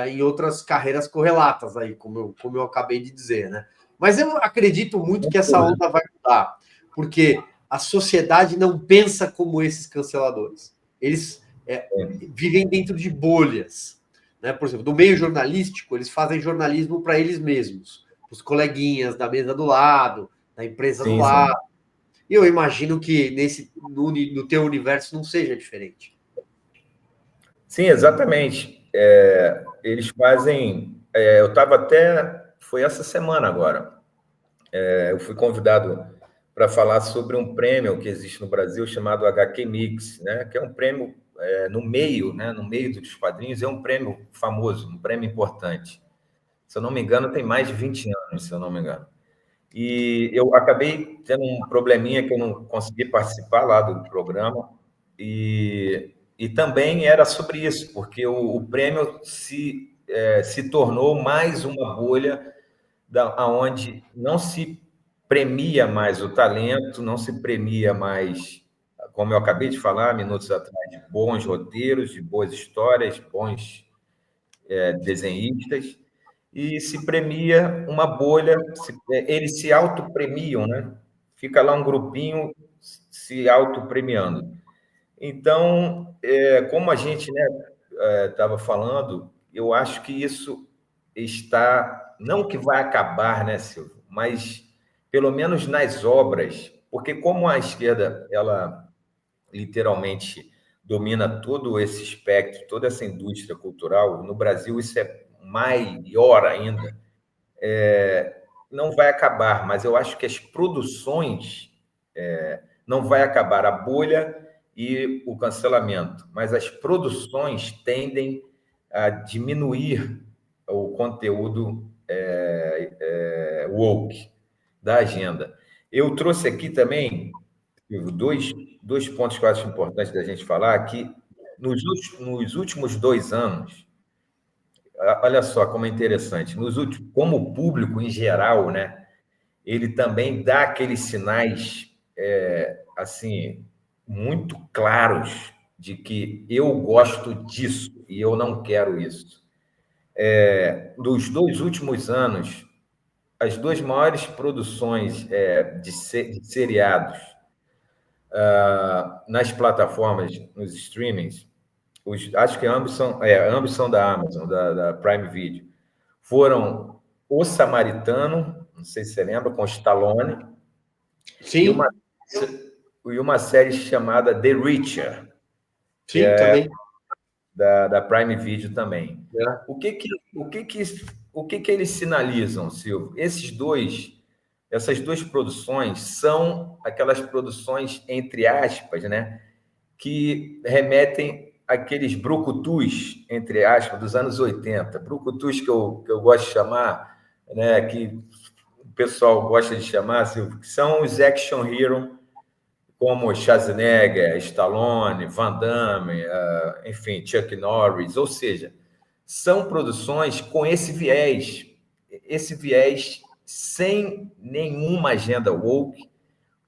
em outras carreiras correlatas, aí, como eu acabei de dizer. Né? Mas eu acredito muito que essa onda vai mudar, porque a sociedade não pensa como esses canceladores. Eles vivem dentro de bolhas. Né? Por exemplo, no meio jornalístico, eles fazem jornalismo para eles mesmos, os coleguinhas da mesa do lado, da empresa do Sim, lado. sim. E eu imagino que no teu universo não seja diferente. Sim, exatamente. Eles fazem. Eu estava até. Foi essa semana agora. Eu fui convidado para falar sobre um prêmio que existe no Brasil chamado HQ Mix, né? Que é um prêmio no meio, né? No meio dos quadrinhos, é um prêmio famoso, um prêmio importante. Se eu não me engano, tem mais de 20 anos, se eu não me engano. E eu acabei tendo um probleminha que eu não consegui participar lá do programa, e também era sobre isso, porque o prêmio se tornou mais uma bolha onde não se premia mais o talento, não se premia mais, como eu acabei de falar minutos atrás, de bons roteiros, de boas histórias, bons desenhistas, e se premia uma bolha, eles se autopremiam, né? Fica lá um grupinho se autopremiando. Então, como a gente estava falando, eu acho que isso está, não que vai acabar, né, Silvio, mas pelo menos nas obras, porque como a esquerda, ela literalmente domina todo esse espectro, toda essa indústria cultural, no Brasil isso é maior ainda, não vai acabar, mas eu acho que as produções, não vai acabar a bolha e o cancelamento, mas as produções tendem a diminuir o conteúdo woke da agenda. Eu trouxe aqui também dois pontos que eu acho importantes da gente falar, que nos últimos 2 anos, olha só como é interessante, como o público em geral, né, ele também dá aqueles sinais assim muito claros de que eu gosto disso e eu não quero isso. Dos 2 últimos anos, as 2 maiores produções de seriados nas plataformas, nos streamings, acho que ambos são da Amazon, da Prime Video, foram O Samaritano, não sei se você lembra, com Stallone, Sim, e uma série chamada The Reacher, sim, também. da Prime Video também. É. O que eles sinalizam, Silvio? Essas duas produções são aquelas produções, entre aspas, né, que remetem àqueles brucutus, entre aspas, dos anos 80. Brucutus que eu gosto de chamar, né, que o pessoal gosta de chamar, Silvio, que são os action heroes, como Schwarzenegger, Stallone, Van Damme, enfim, Chuck Norris, ou seja, são produções com esse viés sem nenhuma agenda woke,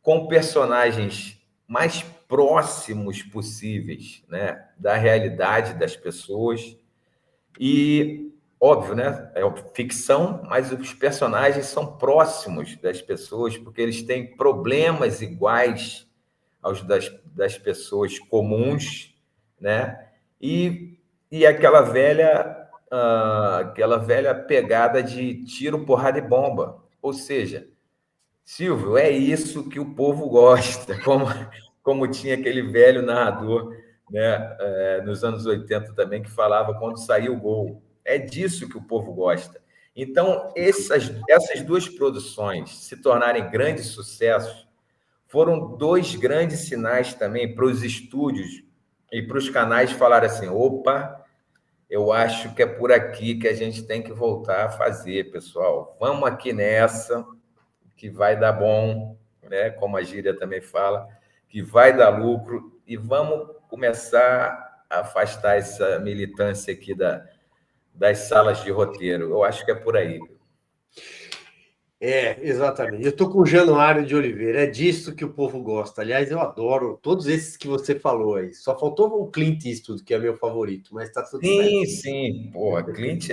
com personagens mais próximos possíveis, né, da realidade das pessoas. E, óbvio, né, é ficção, mas os personagens são próximos das pessoas, porque eles têm problemas iguais aos das pessoas comuns, né? E aquela velha pegada de tiro, porrada e bomba. Ou seja, Silvio, é isso que o povo gosta, como tinha aquele velho narrador, né, nos anos 80 também, que falava quando saía o gol. É disso que o povo gosta. Então, essas duas produções se tornarem grandes sucessos foram 2 grandes sinais também para os estúdios e para os canais falarem assim: opa, eu acho que é por aqui que a gente tem que voltar a fazer, pessoal. Vamos aqui nessa, que vai dar bom, né? Como a gíria também fala, que vai dar lucro, e vamos começar a afastar essa militância aqui das salas de roteiro. Eu acho que é por aí. Exatamente. Eu estou com o Januário de Oliveira. É disso que o povo gosta. Aliás, eu adoro todos esses que você falou aí. Só faltou o Clint Eastwood, que é meu favorito, mas está tudo certo. Sim, sim. Porra, Clint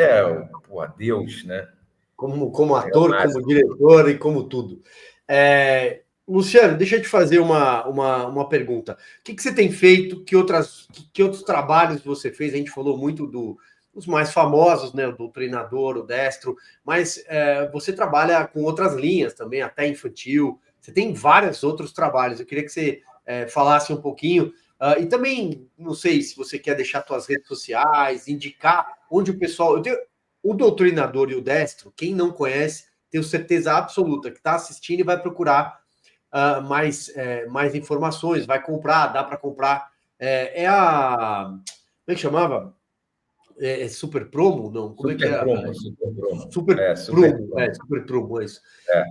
Deus, né? Como ator, como diretor e como tudo. Luciano, deixa eu te fazer uma pergunta. O que você tem feito? Que outros trabalhos você fez? A gente falou muito dos mais famosos, né? O Doutrinador, o Destro, mas você trabalha com outras linhas também, até infantil. Você tem vários outros trabalhos. Eu queria que você falasse um pouquinho. E também, não sei se você quer deixar suas redes sociais, indicar onde o pessoal. O Doutrinador e o Destro, quem não conhece, tenho certeza absoluta que está assistindo e vai procurar mais informações, vai comprar, dá para comprar. Como é que chamava? Super Promo? Não, como é que Super é? Prumo, Super Prumo. Super Super Promo, Prumo. Super Promo, é isso.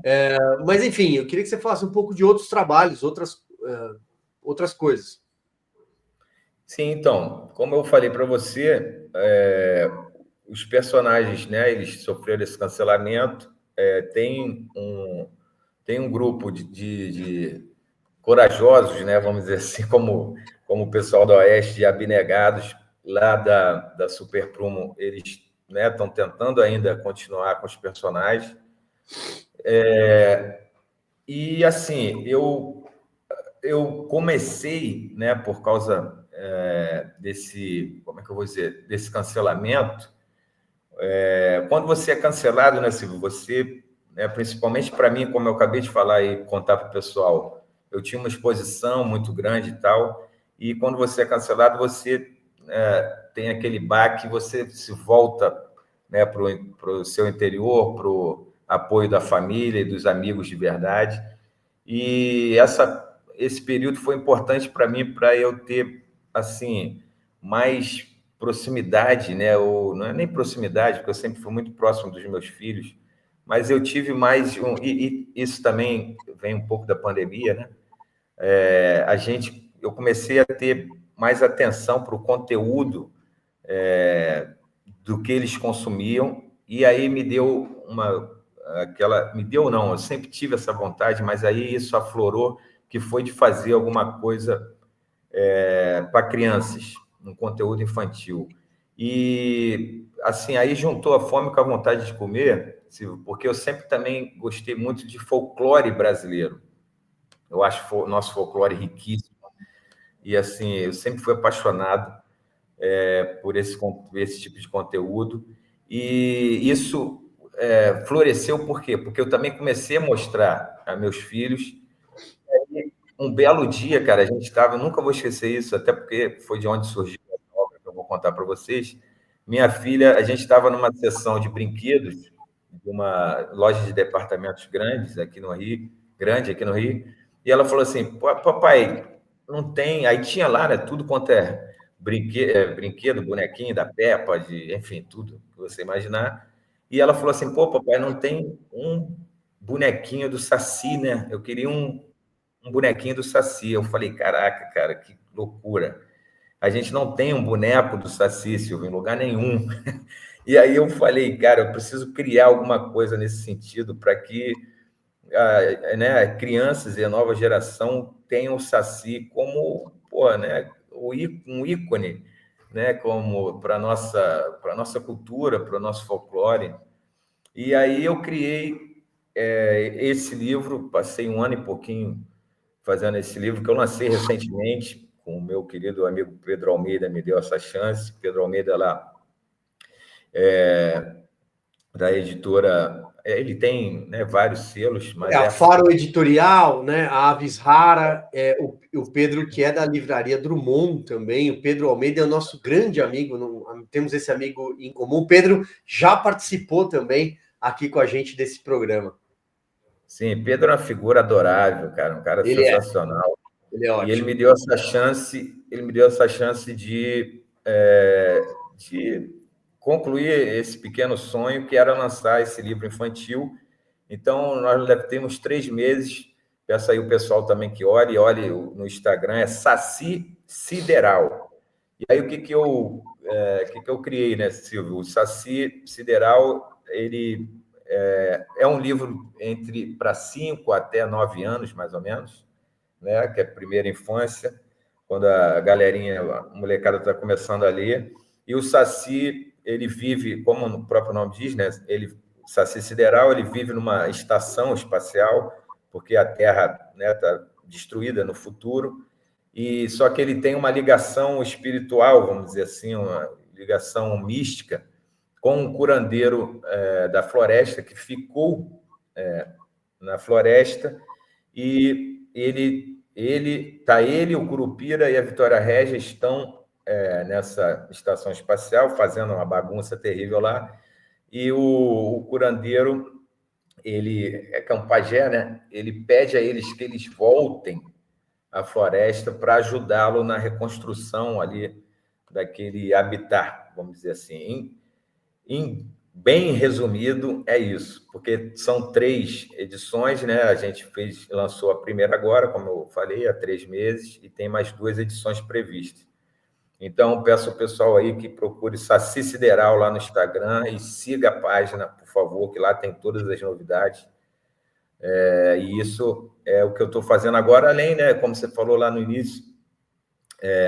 É. Mas, enfim, eu queria que você falasse um pouco de outros trabalhos, outras coisas. Sim, então, como eu falei para você, os personagens, né, eles sofreram esse cancelamento. Tem um grupo de corajosos, né, vamos dizer assim, como o pessoal do Oeste, de abnegados, lá da Super Prumo, eles, né, estão tentando ainda continuar com os personagens. E, assim, eu comecei, né, por causa desse, como é que eu vou dizer, desse cancelamento. Quando você é cancelado, né, Silvio, você, né, principalmente para mim, como eu acabei de falar e contar para o pessoal, eu tinha uma exposição muito grande e tal, e quando você é cancelado, você tem aquele baque, você se volta, né, para o seu interior, para o apoio da família e dos amigos de verdade. E esse período foi importante para mim, para eu ter, assim, mais proximidade, né? Ou não é nem proximidade, porque eu sempre fui muito próximo dos meus filhos, mas eu tive mais e isso também vem um pouco da pandemia, né? Eu comecei a ter mais atenção para o conteúdo do que eles consumiam, e aí me deu me deu não, eu sempre tive essa vontade, mas aí isso aflorou, que foi de fazer alguma coisa para crianças, um conteúdo infantil. E, assim, aí juntou a fome com a vontade de comer, Silvio, porque eu sempre também gostei muito de folclore brasileiro. Eu acho o nosso folclore riquíssimo. E, assim, eu sempre fui apaixonado por esse tipo de conteúdo. E isso floresceu por quê? Porque eu também comecei a mostrar a meus filhos. Um belo dia, cara, a gente estava, nunca vou esquecer isso, até porque foi de onde surgiu a obra que eu vou contar para vocês. Minha filha, a gente estava numa sessão de brinquedos de uma loja de departamentos grande aqui no Rio, e ela falou assim: Papai, não tem. Aí tinha lá, né, tudo quanto é brinquedo, bonequinho da Peppa, enfim, tudo que você imaginar. E ela falou assim: Pô, papai, não tem um bonequinho do Saci, né? Eu queria um bonequinho do Saci. Eu falei, caraca, cara, que loucura. A gente não tem um boneco do Saci, Silvio, em lugar nenhum. E aí eu falei, cara, eu preciso criar alguma coisa nesse sentido para que né, crianças e a nova geração tenham o Saci como, pô, né, um ícone, né, como para nossa cultura, para o nosso folclore. E aí eu criei esse livro, passei um ano e pouquinho fazendo esse livro, que eu lancei recentemente, com o meu querido amigo Pedro Almeida, me deu essa chance. Pedro Almeida, lá, da editora, ele tem, né, vários selos, mas A Faro Editorial, né? A Aves Rara, o Pedro, que é da livraria Drummond também. O Pedro Almeida é o nosso grande amigo, temos esse amigo em comum. O Pedro já participou também aqui com a gente desse programa. Sim, Pedro é uma figura adorável, cara, um cara sensacional. Ele é E ele ótimo. me deu essa chance de concluir esse pequeno sonho, que era lançar esse livro infantil. Então, nós temos 3 meses. Peço aí o pessoal também que olhe no Instagram, é Saci Sideral. E aí, o que que eu criei, né, Silvio? O Saci Sideral, ele é um livro para 5 até 9 anos, mais ou menos, né, que é a primeira infância, quando a galerinha, a molecada está começando a ler. E o Saci, ele vive, como o próprio nome diz, né, Saci Sideral, ele vive numa estação espacial, porque a Terra, né, está destruída no futuro, e só que ele tem uma ligação espiritual, vamos dizer assim, uma ligação mística, com um curandeiro da floresta, que ficou na floresta, e ele, o Curupira e a Vitória Régia estão nessa estação espacial, fazendo uma bagunça terrível lá, e o curandeiro ele é um pajé, né? Ele pede a eles que eles voltem à floresta para ajudá-lo na reconstrução ali daquele habitat, vamos dizer assim. Bem resumido, é isso, porque são 3 edições, né? A gente lançou a primeira agora, como eu falei, há 3 meses, e tem mais 2 edições previstas. Então, peço ao pessoal aí que procure Saci Sideral lá no Instagram e siga a página, por favor, que lá tem todas as novidades. E isso é o que eu estou fazendo agora, além, né, como você falou lá no início,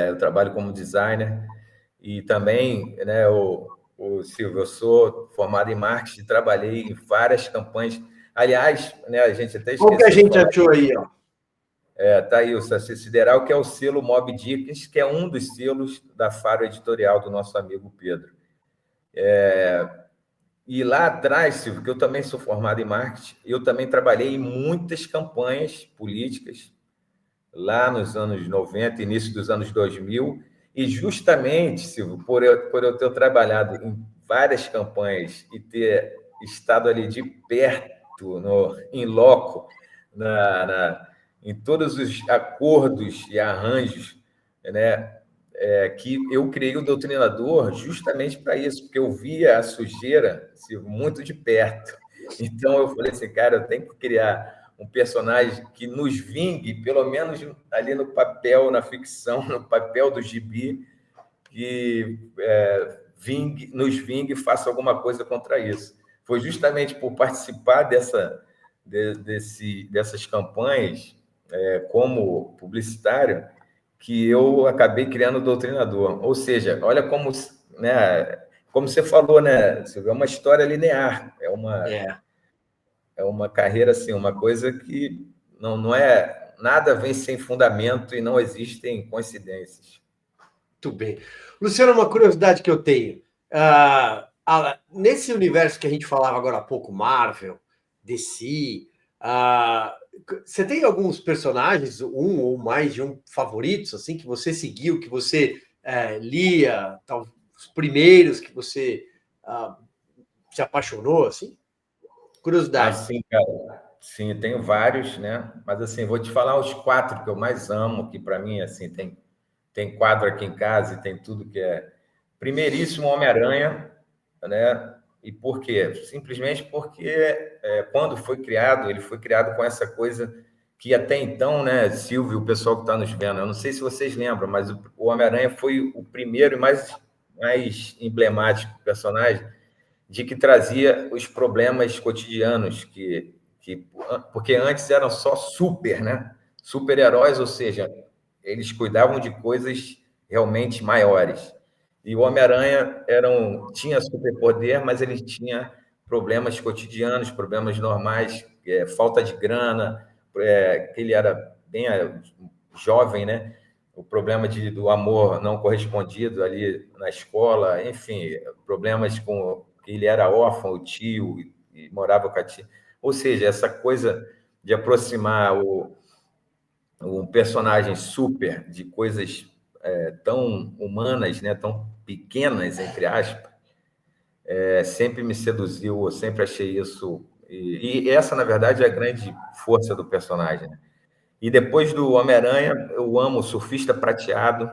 eu trabalho como designer e também, né, o Silvio, eu sou formado em marketing, trabalhei em várias campanhas. Aliás, né, a gente até Qual que a esqueceu de gente falar. achou aí, ó? Tá aí o Saci Sideral, que é o selo Mob Dickens, que é um dos selos da Faro Editorial do nosso amigo Pedro. E lá atrás, Silvio, que eu também sou formado em marketing, eu também trabalhei em muitas campanhas políticas, lá nos anos 90, início dos anos 2000, e justamente, Silvio, por eu ter trabalhado em várias campanhas e ter estado ali de perto, em loco, em todos os acordos e arranjos, né, que eu criei o Doutrinador justamente para isso, porque eu via a sujeira, Silvio, muito de perto. Então eu falei assim, cara, eu tenho que criar um personagem que nos vingue, pelo menos ali no papel, na ficção, no papel do gibi, que nos vingue e faça alguma coisa contra isso. Foi justamente por participar dessas campanhas como publicitário que eu acabei criando o Doutrinador. Ou seja, olha como, né, como você falou, né, Silvio, é uma história linear, É. é uma carreira assim, uma coisa que não é nada vem sem fundamento e não existem coincidências. Muito bem. Luciano, uma curiosidade que eu tenho. Nesse universo que a gente falava agora há pouco, Marvel, DC, você tem alguns personagens, um ou mais de um favoritos, assim, que você seguiu, que você lia, os primeiros que você se apaixonou, assim? Curiosidade. Assim, cara, sim, tenho vários, né? Mas assim, vou te falar os 4 que eu mais amo, que para mim assim tem quadro aqui em casa e tem tudo que é primeiríssimo Homem-Aranha, né? E por quê? Simplesmente porque quando foi criado, ele foi criado com essa coisa que até então, né, Silvio, o pessoal que está nos vendo, eu não sei se vocês lembram, mas o Homem-Aranha foi o primeiro e mais emblemático personagem de que trazia os problemas cotidianos porque antes eram só super, né? Super-heróis, ou seja, eles cuidavam de coisas realmente maiores. E o Homem-Aranha tinha superpoder, mas ele tinha problemas cotidianos, problemas normais, falta de grana, que ele era bem jovem, né? O problema do amor não correspondido ali na escola, enfim, problemas com que ele era órfão, o tio, e morava com a tia. Ou seja, essa coisa de aproximar um personagem super de coisas tão humanas, né, tão pequenas, entre aspas, sempre me seduziu, eu sempre achei isso. E essa, na verdade, é a grande força do personagem. Né? E depois do Homem-Aranha, eu amo o Surfista Prateado.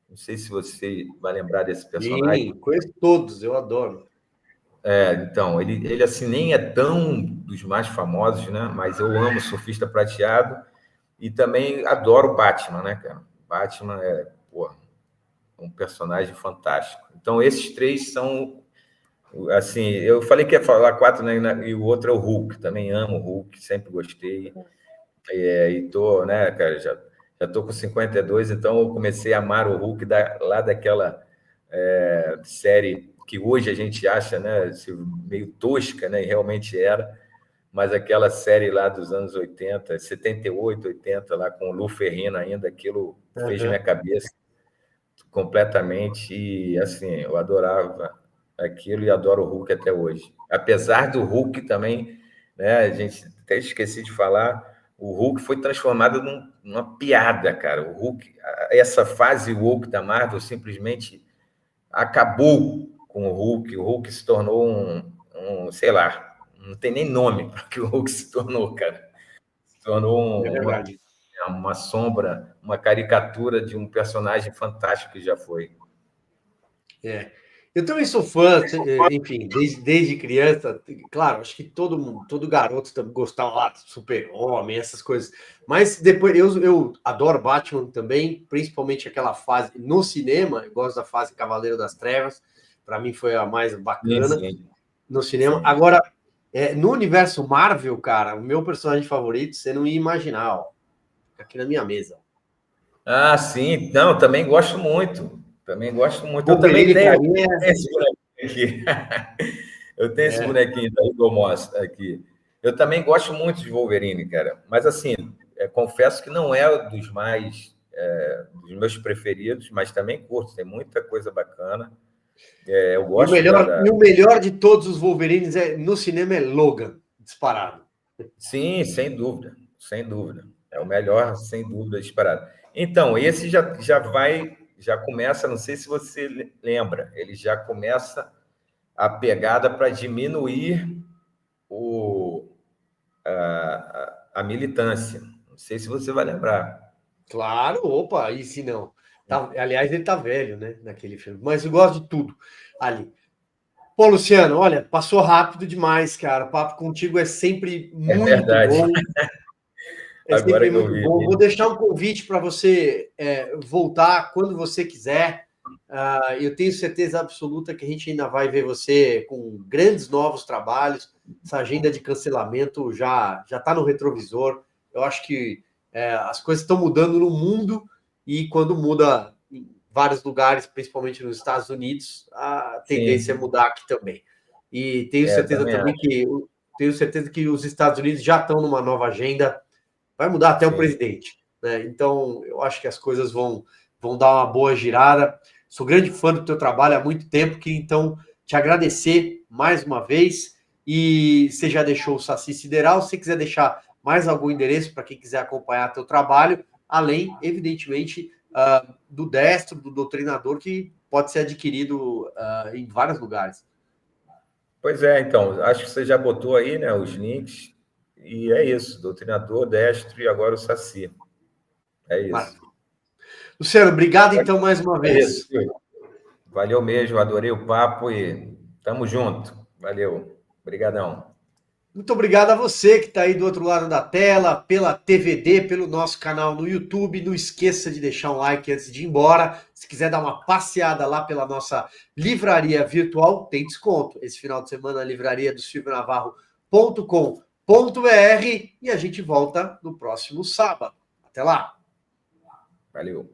Não sei se você vai lembrar desse personagem. Sim, conheço todos, eu adoro. Então, ele assim nem é tão dos mais famosos, né? Mas eu amo o Surfista Prateado e também adoro o Batman, né, cara? Batman pô, um personagem fantástico. Então, esses 3 são, assim, eu falei que ia falar 4, né? E o outro é o Hulk. Também amo o Hulk, sempre gostei. E tô, né, cara, já tô com 52, então eu comecei a amar o Hulk lá daquela série que hoje a gente acha, né, meio tosca, né, e realmente era, mas aquela série lá dos anos 80, 78, 80, lá com o Lu Ferrino ainda, aquilo fez minha Uhum. cabeça completamente e, assim, eu adorava aquilo e adoro o Hulk até hoje. Apesar do Hulk também, né, a gente até esqueci de falar, o Hulk foi transformado numa piada, cara. O Hulk, essa fase woke da Marvel simplesmente acabou com o Hulk se tornou sei lá, não tem nem nome para o que o Hulk se tornou, cara. Se tornou É verdade. uma sombra, uma caricatura de um personagem fantástico que já foi. É. Eu também sou fã, enfim, desde criança. Claro, acho que todo garoto também gostava lá de Super-Homem, essas coisas. Mas depois eu adoro Batman também, principalmente aquela fase no cinema. Eu gosto da fase Cavaleiro das Trevas. Para mim foi a mais Sim, bacana sim, no cinema. sim. Agora, no universo Marvel, cara, o meu personagem favorito, você não ia imaginar, ó, aqui na minha mesa. Ah, sim. Não, também gosto muito. Também gosto muito. Eu também Wolverine, tenho para mim, esse bonequinho aqui. Eu tenho esse é bonequinho da Hugo Moss aqui. Eu também gosto muito de Wolverine, cara. Mas, assim, confesso que não é dos meus preferidos, mas também curto. Tem muita coisa bacana. Eu E o gosto melhor, e o melhor de todos os Wolverines no cinema é Logan, disparado. Sim, sem dúvida. Sem dúvida. É o melhor, sem dúvida, disparado. Então, esse já começa, não sei se você lembra, ele já começa a pegada para diminuir a militância. Não sei se você vai lembrar. Claro, opa, e se não? Aliás, ele tá velho, né, naquele filme. Mas eu gosto de tudo ali. Pô, Luciano, olha, passou rápido demais, cara. O papo contigo é sempre É muito verdade. bom. É Agora sempre que eu muito vi. bom. Vou deixar um convite para você voltar quando você quiser. Eu tenho certeza absoluta que a gente ainda vai ver você com grandes novos trabalhos. Essa agenda de cancelamento já está no retrovisor. Eu acho que as coisas estão mudando no mundo e quando muda em vários lugares, principalmente nos Estados Unidos, a tendência é Sim, mudar aqui também. E tenho certeza também também acho. que os Estados Unidos já estão numa nova agenda. Vai mudar até o Sim, presidente, né? Então, eu acho que as coisas vão dar uma boa girada. Sou grande fã do teu trabalho há muito tempo, que então te agradecer mais uma vez. E você já deixou o Saci Sideral. Se você quiser deixar mais algum endereço para quem quiser acompanhar teu trabalho, além, evidentemente, do Destro, do Doutrinador, que pode ser adquirido em vários lugares. pois é, então, acho que você já botou aí, né, os links, e é isso, Doutrinador, Destro e agora o Saci. É isso. Maravilha. Luciano, obrigado então mais uma É isso, vez. Silvio. Valeu mesmo, adorei o papo e tamo junto. Valeu. Obrigadão. Muito obrigado a você que está aí do outro lado da tela, pela TVD, pelo nosso canal no YouTube. Não esqueça de deixar um like antes de ir embora. Se quiser dar uma passeada lá pela nossa livraria virtual, tem desconto. Esse final de semana, a livraria do silvionavarro.com.br e a gente volta no próximo sábado. Até lá! Valeu.